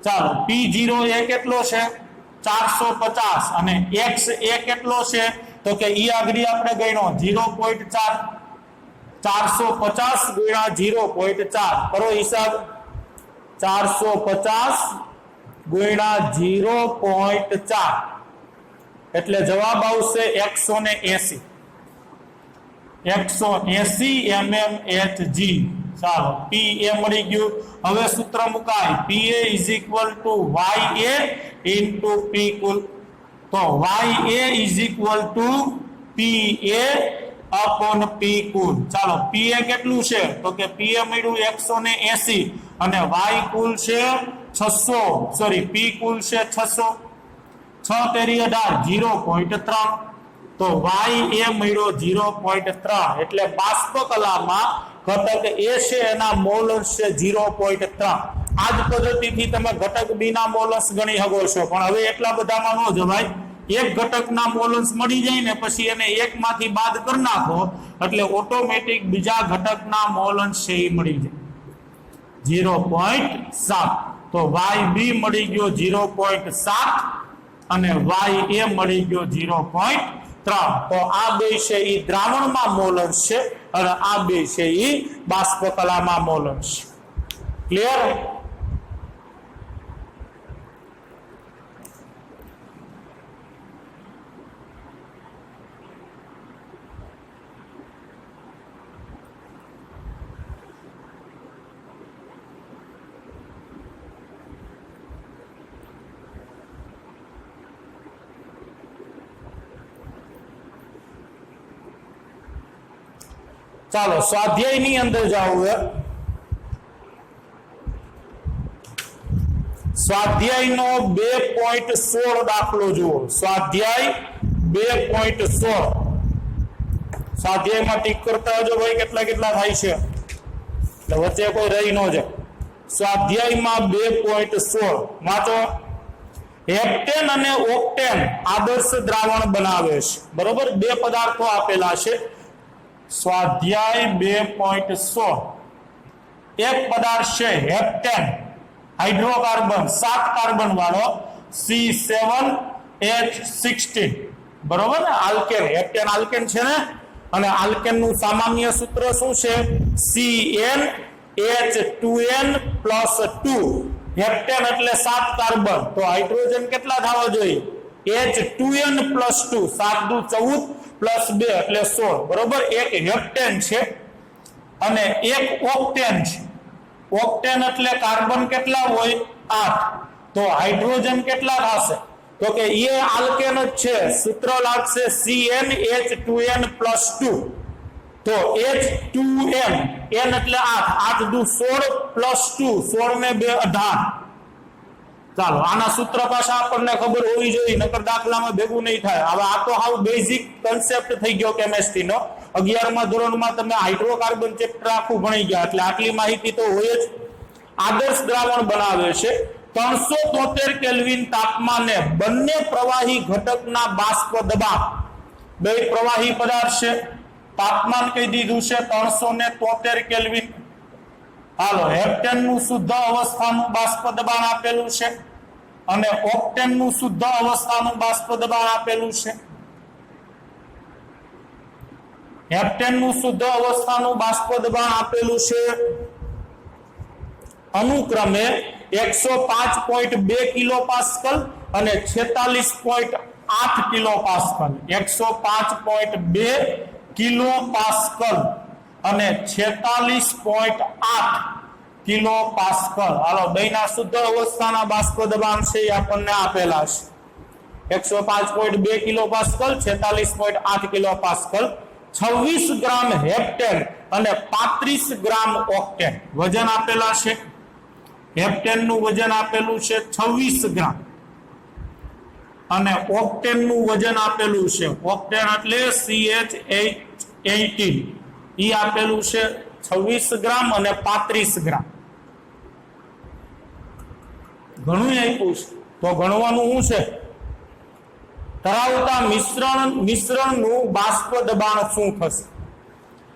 ચાલો P0A કેટલો છે 450 અને XA કેટલો છે તો કે ઈ આગળ આપણે ગણ્યો 0.4, 450 ગુણ્યા 0.4 કરો હિસાબ, 450 ગુણ્યા 0.4 એટલે જવાબ આવશે 180 mm Hg। ચાલો PA મળી ગયું। હવે સૂત્ર મુકાય PA = YA * P કુલ, તો YA = PA / P કુલ। ચાલો PA કેટલું છે તો કે PA મળ્યું 180 અને Y કુલ છે 600, સોરી P કુલ છે 600, 6 તેરી 18 0.3, તો YA મળ્યો 0.3, એટલે બાષ્પ કલામાં ઘટક A છે એના મોલન્સ છે 0.3। આ જ પદ્ધતિથી તમે ઘટક B ના મોલન્સ ગણી શકો છો, પણ હવે એટલા બધામાં ન જવાય। એક ઘટકના મોલન્સ મળી જાય ને પછી એને એકમાંથી બાદ કરી નાખો એટલે ઓટોમેટિક બીજા ઘટકના મોલન્સ છે એ મળી જાય 0.7, તો YB મળી ગયો 0.7 અને YA મળી ગયો 0.3। તો આ બે છે એ દ્રાવણમાં મોલન્સ છે અને આ બે છે એ બાષ્પ કલામાં મોલન્સ છે। ક્લિયર? ચાલો સ્વાધ્યાયની અંદર જાવ। સ્વાધ્યાયનો 2.16 દાખલો જુઓ। સ્વાધ્યાય 2.16 સ્વાધ્યાયમાં ટીક કરતા હજો ભાઈ કેટલા કેટલા થાય છે, એટલે વચ્ચે કોઈ રહી ન જાય। સ્વાધ્યાયમાં 2.16 વાંચો। હેપ્ટેન અને ઓક્ટેન આદર્શ દ્રાવણ બનાવે છે, બરોબર। બે પદાર્થો આપેલા છે। સ્વાધ્યાય 2.16 એક પદાર્થ છે હેપ્ટેન, હાઇડ્રોકાર્બન 7 કાર્બન વાળો C7H16, બરોબર ને, આલ્કેન, હેપ્ટેન આલ્કેન છે ને, અને આલ્કેન નું સામાન્ય સૂત્ર શું છે CnH2n+2। હેપ્ટેન એટલે 7 કાર્બન, તો હાઇડ્રોજન કેટલા થવા જોઈએ H2n+2, 7 દુ 14 +2 એટલે 16, બરોબર। એક હેપ્ટેન છે અને એક ઓક્ટેન છે। ઓક્ટેન એટલે કાર્બન કેટલા હોય 8, તો હાઇડ્રોજન કેટલા થશે તો કે એ આલ્કેન જ છે, સૂત્ર લાગશે CnH2n+2। તો H2M n એટલે 8 8 દુ 16 પ્લસ 2 16 ને 2 18 ચાલો આના સૂત્ર પાછા આપણને ખબર હોવી જોઈએ નકર દાખલામાં ભેગું નહીં થાય હવે આ તો હાવ બેઝિક કન્સેપ્ટ થઈ ગયો કેમિસ્ટ્રી નો 11મા ધોરણમાં તમે હાઇડ્રોકાર્બન ચેપ્ટર આખું ભણી ગયા એટલે આટલી માહિતી તો હોય જ આદર્શ દ્રાવણ બનાવે છે 373 કેલ્વિન તાપમાને બંને પ્રવાહી ઘટકના બાષ્પ દબાણ બે પ્રવાહી પદાર્થ છે તાપમાન કહી દીધું છે 373 કેલ્વિન હાલો હેપ્ટેન નું શુદ્ધ અવસ્થાનું બાષ્પ દબાણ આપેલું છે અને ઓક્ટેન નું શુદ્ધ અવસ્થાનું બાષ્પ દબાણ આપેલું છે હેપ્ટેન નું શુદ્ધ અવસ્થાનું બાષ્પ દબાણ આપેલું છે અનુક્રમે 105.2 કિલો પાસ્કલ અને 46.8 કિલો પાસ્કલ 105.2 કિલો પાસ્કલ અને 46.8 કિલો પાસ્કલ હાલો બેના શુદ્ધ અવસ્થાના બાષ્પ દબાણ છે એ આપણને આપેલા છે 105.2 કિલો પાસ્કલ 46.8 કિલો પાસ્કલ 26 ગ્રામ હેપ્ટેન અને 35 ગ્રામ ઓક્ટેન વજન આપેલા છે હેપ્ટેન નું વજન આપેલું છે 26 ગ્રામ અને ઓક્ટેન નું વજન આપેલું છે ઓક્ટેન એટલે CH18 ઈ આપેલું છે 26 ગ્રામ અને 35 ગ્રામ ઘણું આપ્યું છે તો ગણવાનું શું છે ધરાવતા મિશ્રણનું બાષ્પ દબાણ શું થશે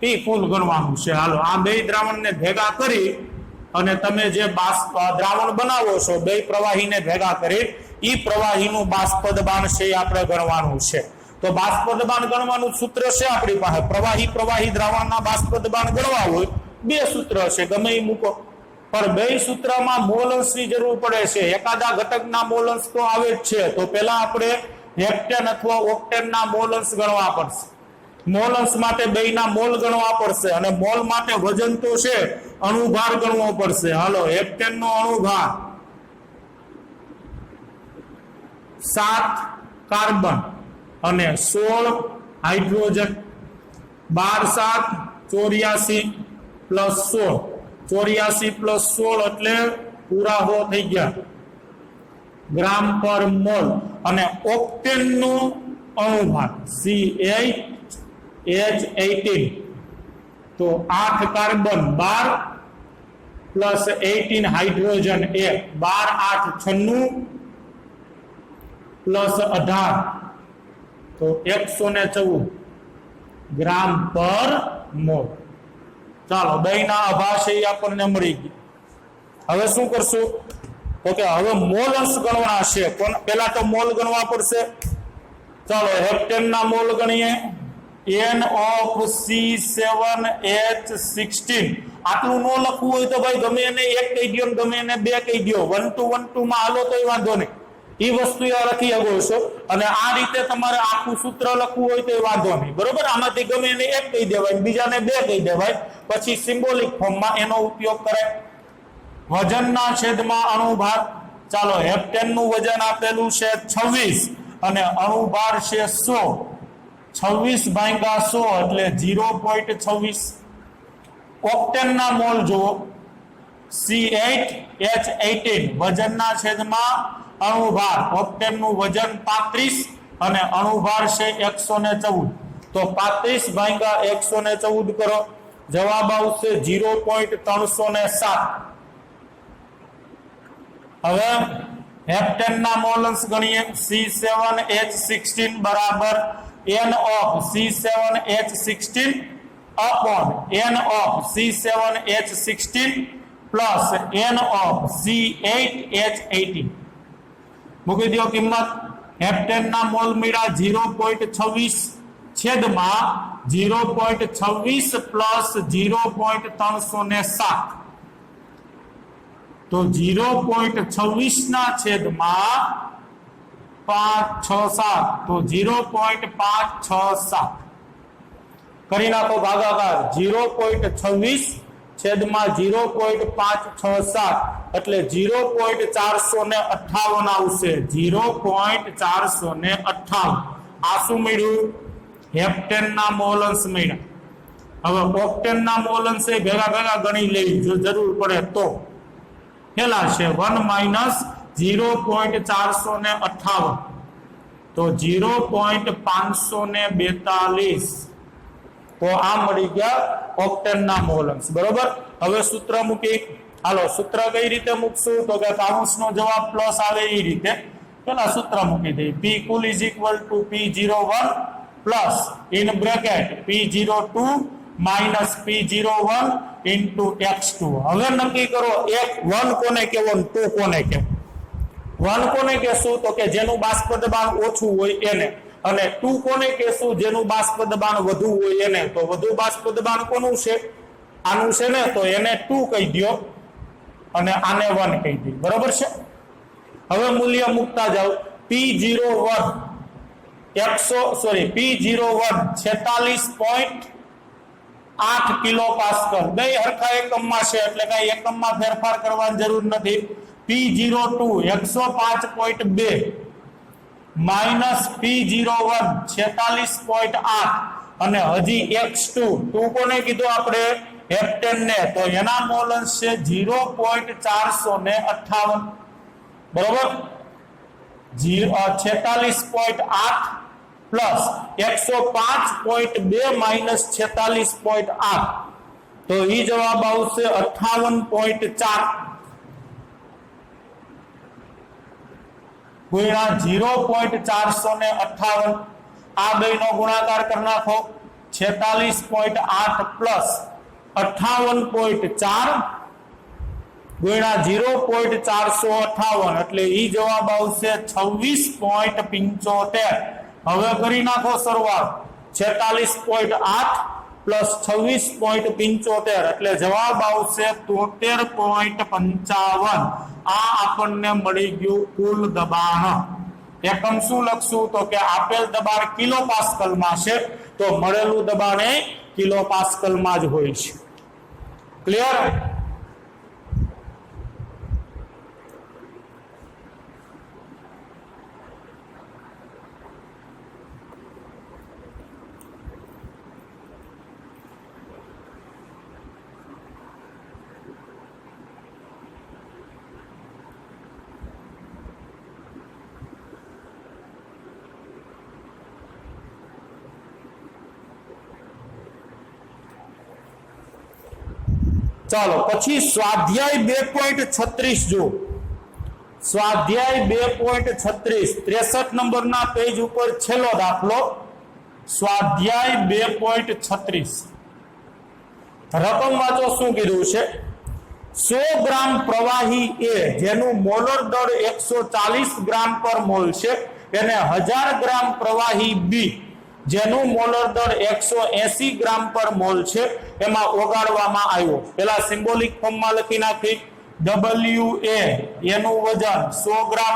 એ ફૂલ ગણવાનું છે હાલો આ બે દ્રાવણને ભેગા કરી અને તમે જે દ્રાવણ બનાવો છો બે પ્રવાહીને ભેગા કરી ઈ પ્રવાહીનું બાષ્પ દબાણ છે એ આપણે ગણવાનું છે તો બાષ્પ દબાણ ગણવાનું સૂત્ર છે આપણી પાસે પ્રવાહી દ્રાવણના બાષ્પ દબાણ ગણવા હોય બે સૂત્ર છે ગમે એ મૂકો પણ બે સૂત્રમાં મોલ અંશની જરૂર પડે છે એકાદા ઘટકના મોલ અંશ તો આવે જ છે તો પહેલા આપણે હેપ્ટેન અથવા ઓક્ટેનના મોલ અંશ ગણવા પડશે મોલ અંશ માટે બેયના મોલ ગણવા પડશે અને મોલ માટે વજન તો છે અણુભાર ગણવો પડશે હાલો હેપ્ટેનનો અણુભાર 7 કાર્બન અને 16 હાઇડ્રોજન 12 7 84 પ્લસ 16 84 પ્લસ 16 એટલે પૂરા હો થઈ ગયા ગ્રામ પર મોલ અને ઓક્ટેન નું અણુભાર CH18 તો 8 કાર્બન 12 પ્લસ 18 હાઇડ્રોજન 1 12 8 96 પ્લસ 18 તો 114 ગ્રામ પર મોલ ચાલો બેના આભાસ આપણને મળી ગઈ હવે શું કરશું તો કે હવે મોલ અંશ ગણવા છે પહેલા તો મોલ ગણવા પડશે ચાલો હેપ્ટેન ના મોલ ગણીએ NOC7H16 આટલું નો લખવું હોય તો ભાઈ ગમે એને એક કહી દો ગમે એને બે કહી દો 1 2 1 2 માં હાલો તોય વાંધો નહીં એ વસ્તુ લખી શકો છો અને આ રીતે તમારે આખું સૂત્ર લખવું હોય તો વાંધો નહીં બરોબર આમાંથી ગમે એને એક કહી દેવાય બીજાને બે કહી દેવાય પછી સિમ્બોલિક ફોર્મમાં એનો ઉપયોગ કરાય વજનના છેદમાં અણુભાર ચાલો હેપ્ટેન નું વજન આપેલું છે 26 અને અણુભાર છે 100 26 ભાગ્યા 100 એટલે 0.26 ઓક્ટેન ના મોલ જુઓ C8H18 વજનના છેદમાં અણુભાર ઓક્ટેન નું વજન 35 અને અણુભાર છે 114 તો 35 ભાગ્યા 114 કરો જવાબ આવશે 0.307 હવે હેપ્ટેન ના મોલ અંશ ગણીએ C7H16 બરાબર N of C7H16 upon N of C7H16 plus N of C8H18 મૂકી દો કિંમત હેપ્ટેન ના મોલ મળ્યા 0.26 છેદમાં 0.26 પ્લસ 0.307 તો 0.26 ના છેદમાં 567 તો 0.567 કરી નાખો ભાગાકાર 0.26 છેદમાં 0.567 એટલે 0.458 આવશે 0.458 આ શું મળ્યું હેપ્ટેન ના મોલ અંશ મળ્યા હવે ઓક્ટેન ના મોલ અંશે ભેગા ભેગા ગણી લેવી જો જરૂર પડે તો કેટલા છે 1 માઇનસ 0.458 તો 0.542 તો આ મળી ગયા ઓક્ટેન ના મોલ અંશ બરોબર। હવે સૂત્ર મૂકી હાલો સૂત્ર કઈ રીતે મૂકશું તો કે કાઉન્સનો જવાબ પ્લસ આવે એ રીતે પેલા સૂત્ર મૂકી દઈએ p cool = p01 plus in bracket p02 minus p01 into x2। હવે નક્કી કરો એક 1 કોને કહેવો અને 2 કોને કહેવો। 1 કોને કહેશું તો કે જેનું બાષ્પ દબાણ ઓછું હોય એને, અને 2 કોને કહેશું જેનું બાષ્પ દબાણ વધુ હોય એને। તો વધુ બાષ્પ દબાણ કોનું છે આનું છે ને તો એને 2 કહી દો અને આને 1 કહી દો બરોબર છે। હવે મૂલ્ય મૂકતા જાવ p01 46.8 કિલો પાસ્કલ બે હરખા એકમમાં છે એટલે કઈ એકમમાં ફેરફાર કરવાની જરૂર નથી। p02 105.2 માઈનસ p01 46.8 અને હજી x2 2 કોને કીધું આપણે હેપ્ટેન ને તો એના મોલ અંશ છે 0.458 બરોબર 46.8 પ્લસ 105.2 માઈનસ 46.8 તો ઈ જવાબ આવશે 58.4 ગુણ્યા 0.458 આ બેનો ગુણાકાર કરી નાખો 46.8 પ્લસ 58.4 ગુણ્યા 0.458 એટલે ઈ જવાબ આવશે 26.75 હવે કરી નાખો સરવાળો 46.8 પ્લસ 26.75 એટલે જવાબ આવશે 73.55 આ આપણને મળી ગયું કુલ દબાણ। એકમ શું લખશું તો કે આપેલ દબાણ કિલો પાસ્કલ માં છે તો મળેલું દબાણ એ કિલો પાસ્કલ માં જ હોય છે। ક્લિયર? ચાલો પછી સ્વાધ્યાય 2.36 જો સ્વાધ્યાય 2.36 63 નંબરના પેજ ઉપર છેલ્લો દાખલો સ્વાધ્યાય 2.36 રકમ વાંચો શું કીધું છે 100 ગ્રામ પ્રવાહી એ જેનું મોલર દળ 140 ગ્રામ પર મોલ છે એને 1000 ગ્રામ પ્રવાહી બી જેનું મોલર દળ 180 ગ્રામ પર મોલ છે એમાં ઓગાળવામાં આવ્યો। પેલા સિમ્બોલિક ફોર્મમાં લખી નાખી WA એનું વજન 100 ગ્રામ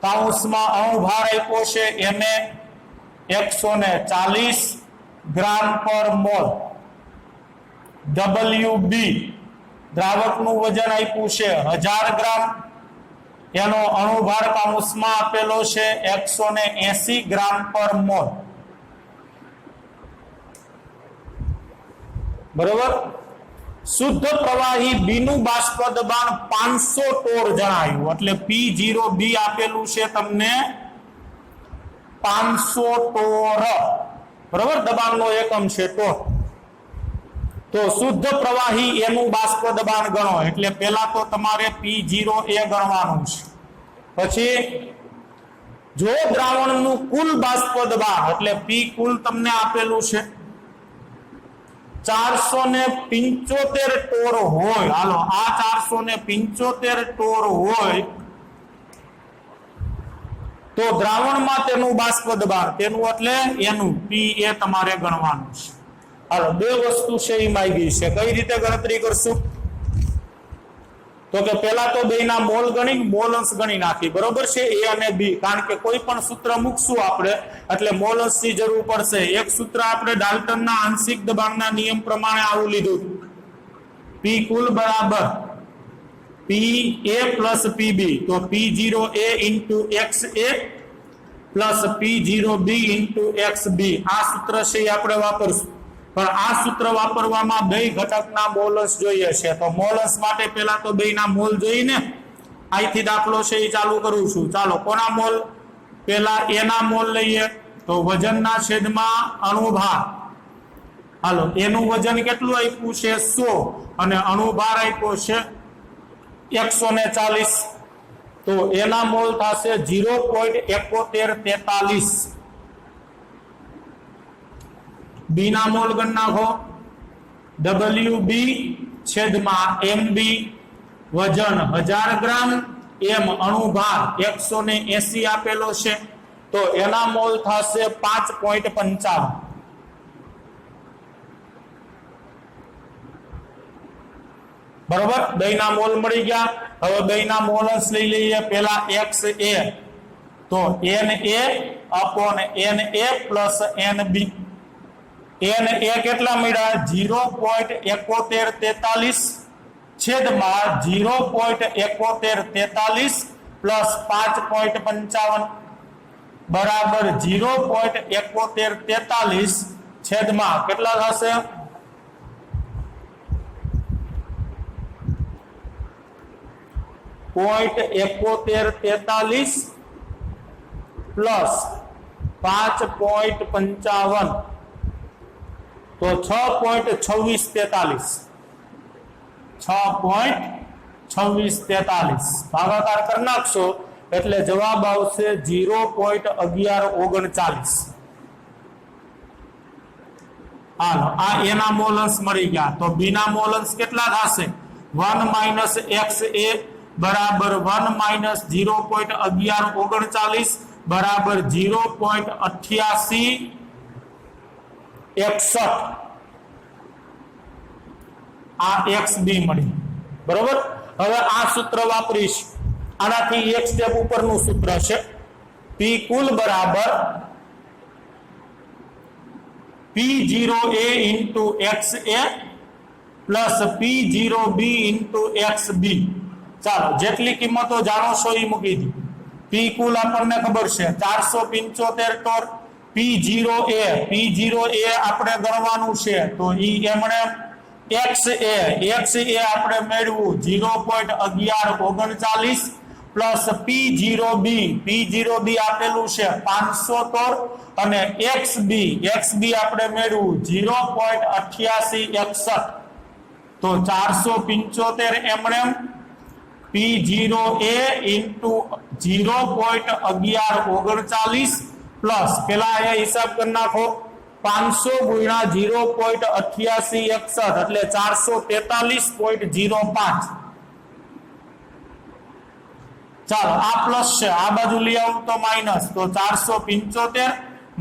કાઉન્સમાં અણુભાર આપ્યો છે એને 140 ગ્રામ પર મોલ। WB દ્રાવકનું વજન આપ્યું છે 1000 ગ્રામ એનો અણુભાર કાઉન્સમાં આપેલો છે 180 ગ્રામ પર મોલ બરોબર। શુદ્ધ પ્રવાહી બી નું બાષ્પ દબાણ 500 ટોર જણાવ્યું એટલે P0B આપેલું છે તમને 500 ટોર બરોબર દબાણનો એકમ છે ટોર। તો શુદ્ધ પ્રવાહી એનું બાષ્પ દબાણ ગણો એટલે પહેલા તો તમારે P0A ગણવાનું છે। પછી જો દ્રાવણનું કુલ બાષ્પ દબાણ એટલે P કુલ તમને આપેલું છે 475 ટોર હોય હાલો આ 475 ટોર હોય તો દ્રાવણમાં તેનું બાષ્પ દબાણ તેનું એટલે એનું P એ તમારે ગણવાનું છે। હાલો બે વસ્તુ છે એ માંગી છે કઈ રીતે ગણતરી કરશું તો કે પહેલા તો બેના મોલ ગણી મોલ અંશ ગણી નાખી બરોબર છે A અને B કારણ કે કોઈ પણ સૂત્ર મૂકશું આપણે એટલે મોલ અંશની જરૂર પડશે। એક સૂત્ર આપણે ડાલ્ટનના આંશિક દબાણના નિયમ પ્રમાણે આવું લીધું P કુલ બરાબર PA પ્લસ PB તો P0A into XA plus P0B into XB આ સૂત્ર છે આપણે વાપરશું। પણ આ સૂત્ર વાપરવામાં બે ઘટકના મોલસ જોઈએ છે। તો મોલસ માટે પહેલા તો બેના મોલ જોઈએ ને। અહીંથી દાખલો છે એ ચાલુ કરું છું। ચાલો કોના મોલ? પહેલા એના મોલ લઈએ તો વજનના છેદમાં અણુભાર। હાલો એનું વજન કેટલું આપ્યું છે 100 અને અણુભાર આપ્યો છે 140। તો એના મોલ થશે 0.7143। બી ના મોલ ગણ નાખો WB છેદમાં MB વજન 1000 ગ્રામ એમ અણુભાર 180 આપેલો છે। તો એના મોલ થશે 5.55। બરોબર બેના મોલ મળી ગયા। હવે બેના મોલસ લઈ લઈએ। પહેલા XA તો NA/NA પ્લસ NB। NA કેટલા મળ્યા 0.7143 છેદમાં 0.7143 પ્લસ 5.55 બરાબર 0.7143 છેદમાં કેટલા થશે 0.7143 પ્લસ 5.55 તો 6.2643 ભાગાકાર કરી નાખશો એટલે જવાબ આવશે 0.1139। હાલો આ એના મોલન્સ મળી ગયા। તો બી ના મોલન્સ કેટલા થશે 1 - XA બરાબર 1 - 0.1139 બરાબર 0.8861। આ XB મળી બરોબર। હવે આ સૂત્ર વાપરીશ। આનાથી એક સ્ટેપ ઉપરનું સૂત્ર છે P કુલ બરાબર P0A into XA plus P0B into XB। ચાલો જેટલી કિંમતો જાણો છો એ મૂકી દી। P કુલ આપણને ખબર છે 475 ટોર। P0A આપણે ગણવાનું છે તો ઈ એમણે XA આપણે મેળવ્યું 0.1139 પ્લસ P0B આપેલું છે 500 ટોર અને XB આપણે મેળવ્યું 0.8861 તો 475 એમણે P0A into 0.1139 પ્લસ પેલા અહીંયા હિસાબ કરી નાખો 500 ગુણ્યા 0.8861 એટલે 443.05। ચાલો આ પ્લસ છે આ બાજુ લઈ આવું તો માઇનસ તો 475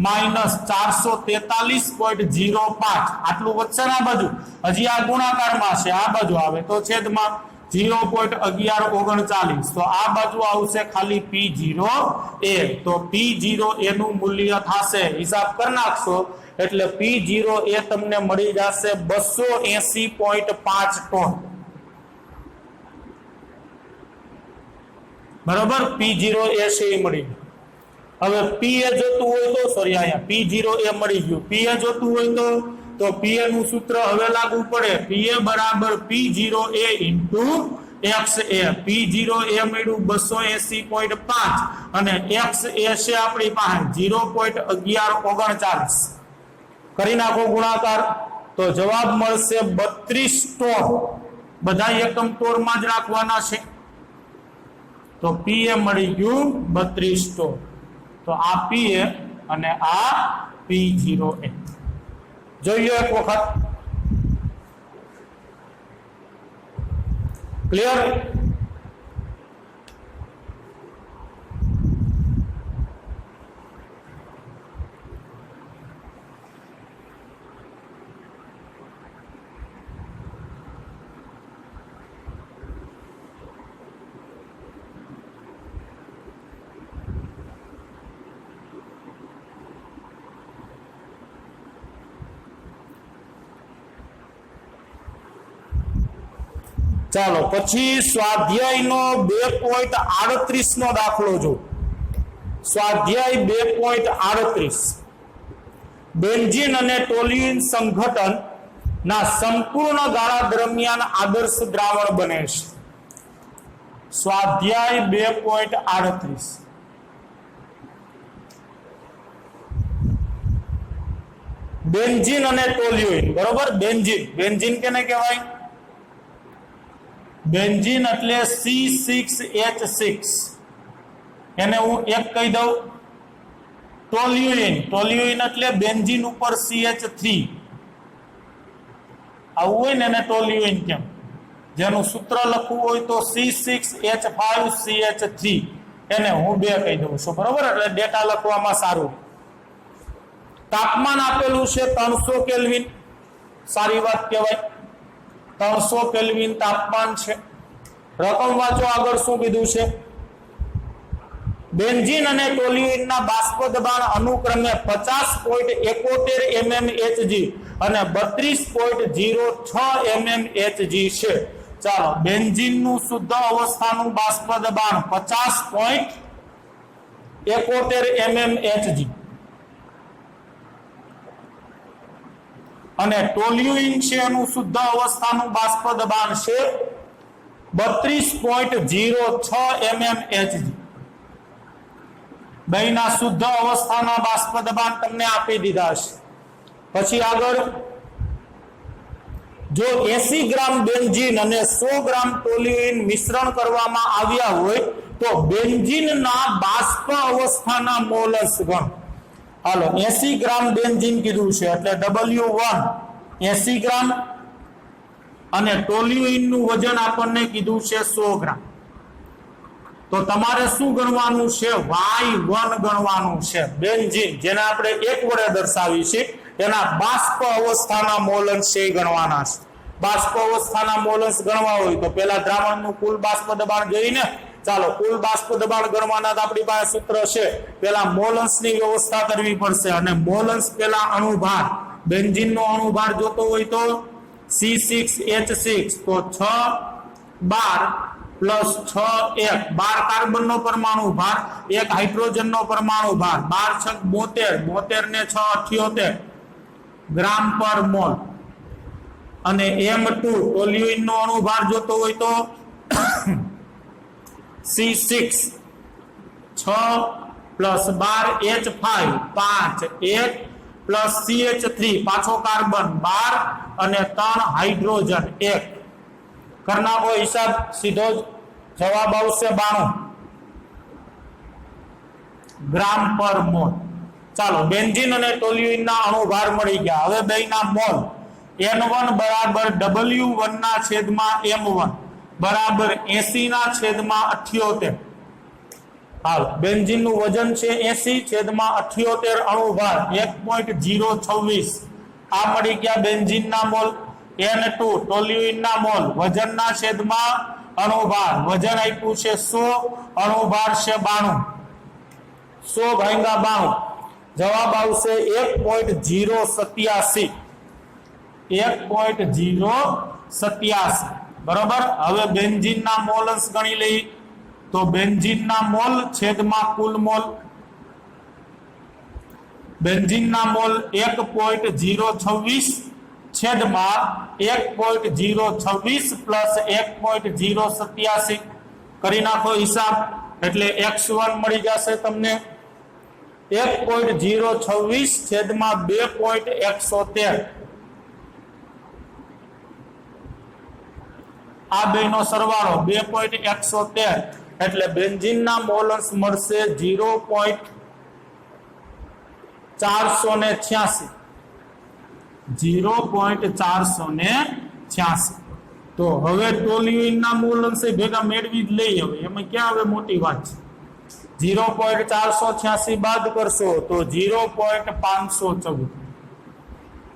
માઇનસ 443.05 આટલું વધશે ને આ બાજુ। હજી આ ગુણાકારમાં છે આ બાજુ આવે તો છેદમાં 0.1139 તો આ બાજુ આવશે ખાલી P0A। તો P0A નું મૂલ્ય થશે હિસાબ કરી નાખશો એટલે P0A તમને મળી જશે 280.5 ટન બરોબર। P0A છે એ મળી ગયું। હવે PA જોતું હોય તો સોરી અહીંયા P0A મળી ગયું। PA જોતું હોય તો PA નું સૂત્ર હવે લાગુ પડે PA બરાબર P0A into XA। P0A મળ્યું 280.5 અને XA છે આપણી પાસે 0.1139 કરી નાખો ગુણાકાર તો જવાબ મળશે 32 ટોર। બધા એકમ ટોરમાં જ રાખવાના છે તો PA મળી ગયું 32 ટોર। તો આ PA અને આ P0A જોઈએ એક વખત ક્લિયર। ચાલો પછી સ્વાધ્યાયનો 2.38 નો દાખલો જો। સ્વાધ્યાય 2.38 બેન્ઝીન અને ટોલ્યુઇન સંઘટન ના સંપૂર્ણ ગાળા દરમિયાન આદર્શ દ્રાવણ બને છે. સ્વાધ્યાય 2.38 બેન્ઝીન અને ટોલ્યુઇન, બરોબર. બેન્ઝીન કેને કહેવાય? બેન્ઝીન એટલે C6H6, એને હું એક કહી દઉં. ટોલ્યુઇન એટલે બેન્ઝીન ઉપર CH3, આવું હોય ને એને ટોલ્યુઇન કેમ. જેનું સૂત્ર લખવું હોય તો C6H5CH3, એને હું 2 કહી દઉં છું, બરોબર. એટલે ડેટા લખવામાં સારું. તાપમાન આપેલું છે 300 કેલ્વિન, સારી વાત કહેવાય. 300 કેલ્વિન તાપમાન છે. રકમ વાંચો, આગળ શું કીધું છે? બેન્ઝીન અને ટોલ્યુઇનના બાષ્પ દબાણ અનુક્રમે 50.71 mmHg અને 32.06 mmHg છે. ચાલો, બેન્ઝીનનું શુદ્ધ અવસ્થાનું બાષ્પ દબાણ 50.71 mmHg અને ટોલ્યુઇન છે એનું શુદ્ધ અવસ્થાનું બાષ્પ દબાણ છે 32.06 mmHg. બેના શુદ્ધ અવસ્થાના બાષ્પ દબાણ તમને આપી દીધા છે. પછી આગળ, જો 80 ગ્રામ બેન્ઝીન અને 100 ગ્રામ ટોલ્યુઇન મિશ્રણ કરવામાં આવ્યા હોય તો બેન્ઝીનના બાષ્પ અવસ્થાના મોલસ ગણ. હાલો, 80 ગ્રામ બેન્ઝીન કીધું છે એટલે W1 80 ગ્રામ અને ટોલ્યુઇનનું વજન આપણને કીધું છે 100 ગ્રામ. તો તમારે શું ગણવાનું છે? Y1 ગણવાનું છે. બેન્ઝીન જેને આપણે 1 વડે દર્શાવી છે એના બાષ્પ અવસ્થાના મોલન્સ છે ગણવાના છે. બાષ્પ અવસ્થાના મોલન્સ ગણવા હોય તો પેલા દ્રાવણનું કુલ બાષ્પ દબાણ જોઈને, ચાલો કુલ બાષ્પ દબાણ ગણવાના આપણી પાસે સૂત્ર છે. પેલા મોલન્સની વ્યવસ્થા કરવી પડશે અને મોલન્સ પેલા અણુભાર, બેન્ઝીનનો અણુભાર જોતો હોય તો C6H6, તો 6 12 + 6 1, 12 કાર્બનનો પરમાણુ ભાર, 1 હાઇડ્રોજનનો પરમાણુ ભાર, 12 × 72 ને 6 78 ગ્રામ પર મોલ. અને M2 ટોલ્યુઇનનો અણુભાર જોતો હોય તો C6 6 + 12 H5 5 1 + CH3 પાછો કાર્બન 12 અને 3 હાઇડ્રોજન 1. કરનાખો હિસાબ, સીધો જવાબ આવશે 92 ગ્રામ પર મોલ. ચાલો, બેન્ઝીન અને ટોલ્યુઇનના અણુભાર મળી ગયા. હવે બેના મોલ. N1 = W1 ના છેદમાં M1 બરાબર 80/78. હાલ, બેન્ઝીનનું વજન છે 80/78, અણુભાર 1.026. આ મળી ગયા બેન્ઝીનના મોલ. N2 ટોલ્યુઇનના મોલ, વજનના છેદમાં અણુભાર, વજન આપ્યું છે 100, અણુભાર છે 92. 100 × 92 જવાબ આવશે 1.087. 1.087, બરોબર. હવે બેન્ઝીનના મોલન્સ ગણી લઈ તો બેન્ઝીનના મોલ છેદમાં કુલ મોલ. બેન્ઝીનના મોલ 1.026 છેદમાં 1.026 + 1.087 કરી નાખો હિસાબ એટલે x1 મળી જશે તમને 1.026 છેદમાં 2.113. આ બેનો સરવાળો 2.113 એટલે બેન્ઝીનના મોલન્સ મળશે 0.486. 0.486. તો હવે ટોલ્યુઇનના મોલન્સ ભેગા મેળવી જ લઈ. હવે એમાં ક્યાં હવે મોટી વાત છે? 0.486 બાદ કરશો તો 0.514.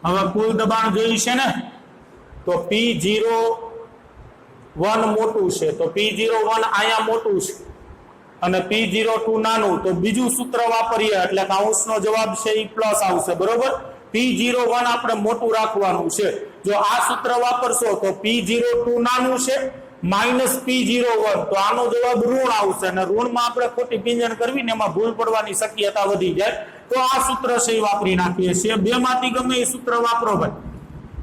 હવે કુલ દબાણ જોઈ છે ને, તો P01 મોટું છે તો P01 આયા મોટું છે અને P02 નાનું, તો બીજું સૂત્ર વાપરીએ એટલે કૌંસનો જવાબ છે એ પ્લસ આવશે, બરોબર. P01 આપણે મોટું રાખવાનું છે. જો આ સૂત્ર વાપરશો તો P02 નાનું છે માઇનસ P01, તો આનો જવાબ ઋણ આવશે અને ઋણમાં આપણે ખોટી પિંજણ કરવી ને એમાં ભૂલ પડવાની શક્યતા વધી જાય. તો આ સૂત્ર છે એ વાપરી નાખીએ છીએ। બે માંથી ગમે એ સૂત્ર વાપરો ભાઈ,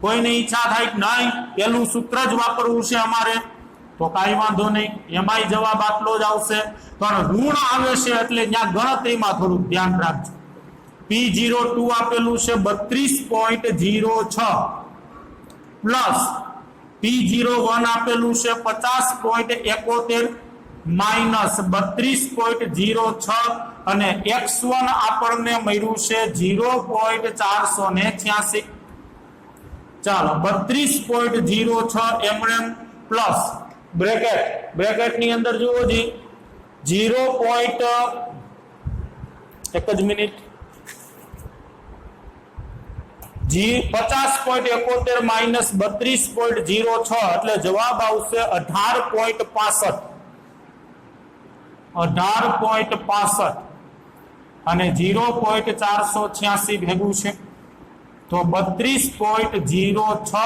કોઈને ઈચ્છા થાય કે નહીં પેલું સૂત્ર જ વાપરવું છે અમારે, તો કાંઈ વાંધો નહીં, એમાંય જવાબ આટલો જ આવશે। પણ ઋણ આવે છે એટલે ત્યાં ગણતરીમાં થોડુંક ધ્યાન રાખજો। P02 આપેલું છે 32.06 પ્લસ P01 આપેલું છે 50.71 માઇનસ 32.06 અને X1 આપણને મળ્યું છે 0.486। ચાલો 32.06 એમએમ પ્લસ બ્રેકેટ ની અંદર જુઓ જી એક જ મિનિટ 50.71 માઇનસ 32.06 એટલે જવાબ આવશે 18.65 અને 0.486 ભેગું છે તો 32.06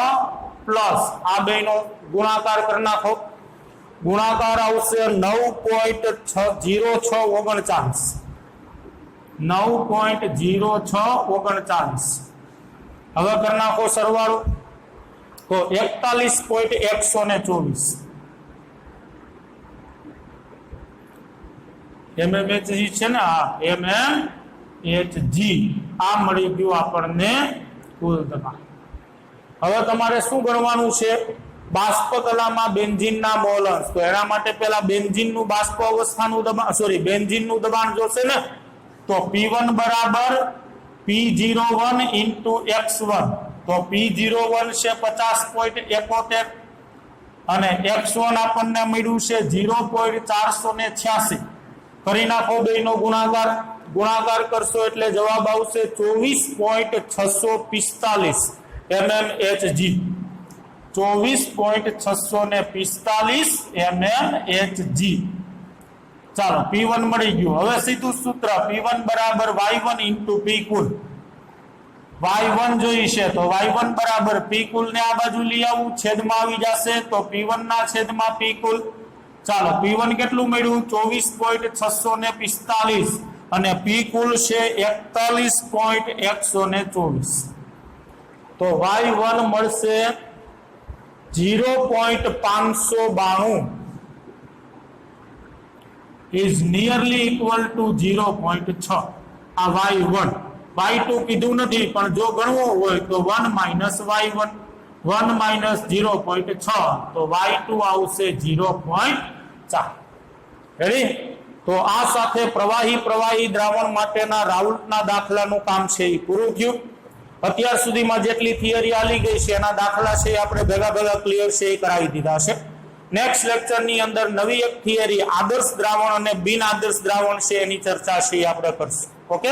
પ્લસ આ બેનો ગુણાકાર કરી નાખો, ગુણાકાર આવશે 9.0639 9.0639। હવે કરી નાખો સરવાળો તો 41.124 એમએમએચજી છે ને, આ એમએમએચજી આ મળી ગયું આપણને કુલ દબાણ। હવે તમારે શું ગણવાનું છે? બાષ્પ કલામાં બેન્ઝીનના મોલ અંશ, તો એના માટે પહેલા બેન્ઝીનનું બાષ્પ અવસ્થાનું દબાણ બેન્ઝીનનું દબાણ જોશે ને, તો P1 બરાબર P01 into X1, તો P01 છે 50.71 અને X1 આપણને મળ્યું છે 0.486। કરી નાખો બેનો ગુણાકાર કરશો એટલે જવાબ આવશે 24.645 mmHg 24.645 mmHg। ચાલો P1 મળી ગયું। હવે સીધું સૂત્ર P1 બરાબર Y1 into P કુલ, Y1 જોઈ છે તો Y1 બરાબર P કુલ ને આ બાજુ લઈ આવું, છેદમાં આવી જશે તો P1 ના છેદમાં P કુલ। ચાલો P1 કેટલું મળ્યું? 24.645 અને P કુલ છે 41.124, તો Y1 મળશે 0.592 is nearly equal to 0.6। આ Y1 Y2 કીધું નથી પણ જો ગણવો હોય તો 1 માઇનસ Y1 1 માઇનસ 0.6 તો Y2 આવશે 0.4। રેડી? તો આ સાથે પ્રવાહી દ્રાવણ માટેના રાઉલ્ટના દાખલાનું કામ છે એ પૂરું થયું। અત્યાર સુધીમાં જેટલી થિયરી આલી ગઈ છે એના દાખલા છે આપણે ભેગા ક્લિયર છે એ કરાવી દીધા છે। નેક્સ્ટ લેક્ચરની અંદર નવી એક થિયરી આદર્શ દ્રાવણ અને બિન આદર્શ દ્રાવણ છે એની ચર્ચા છે આપણે કરશું। ઓકે।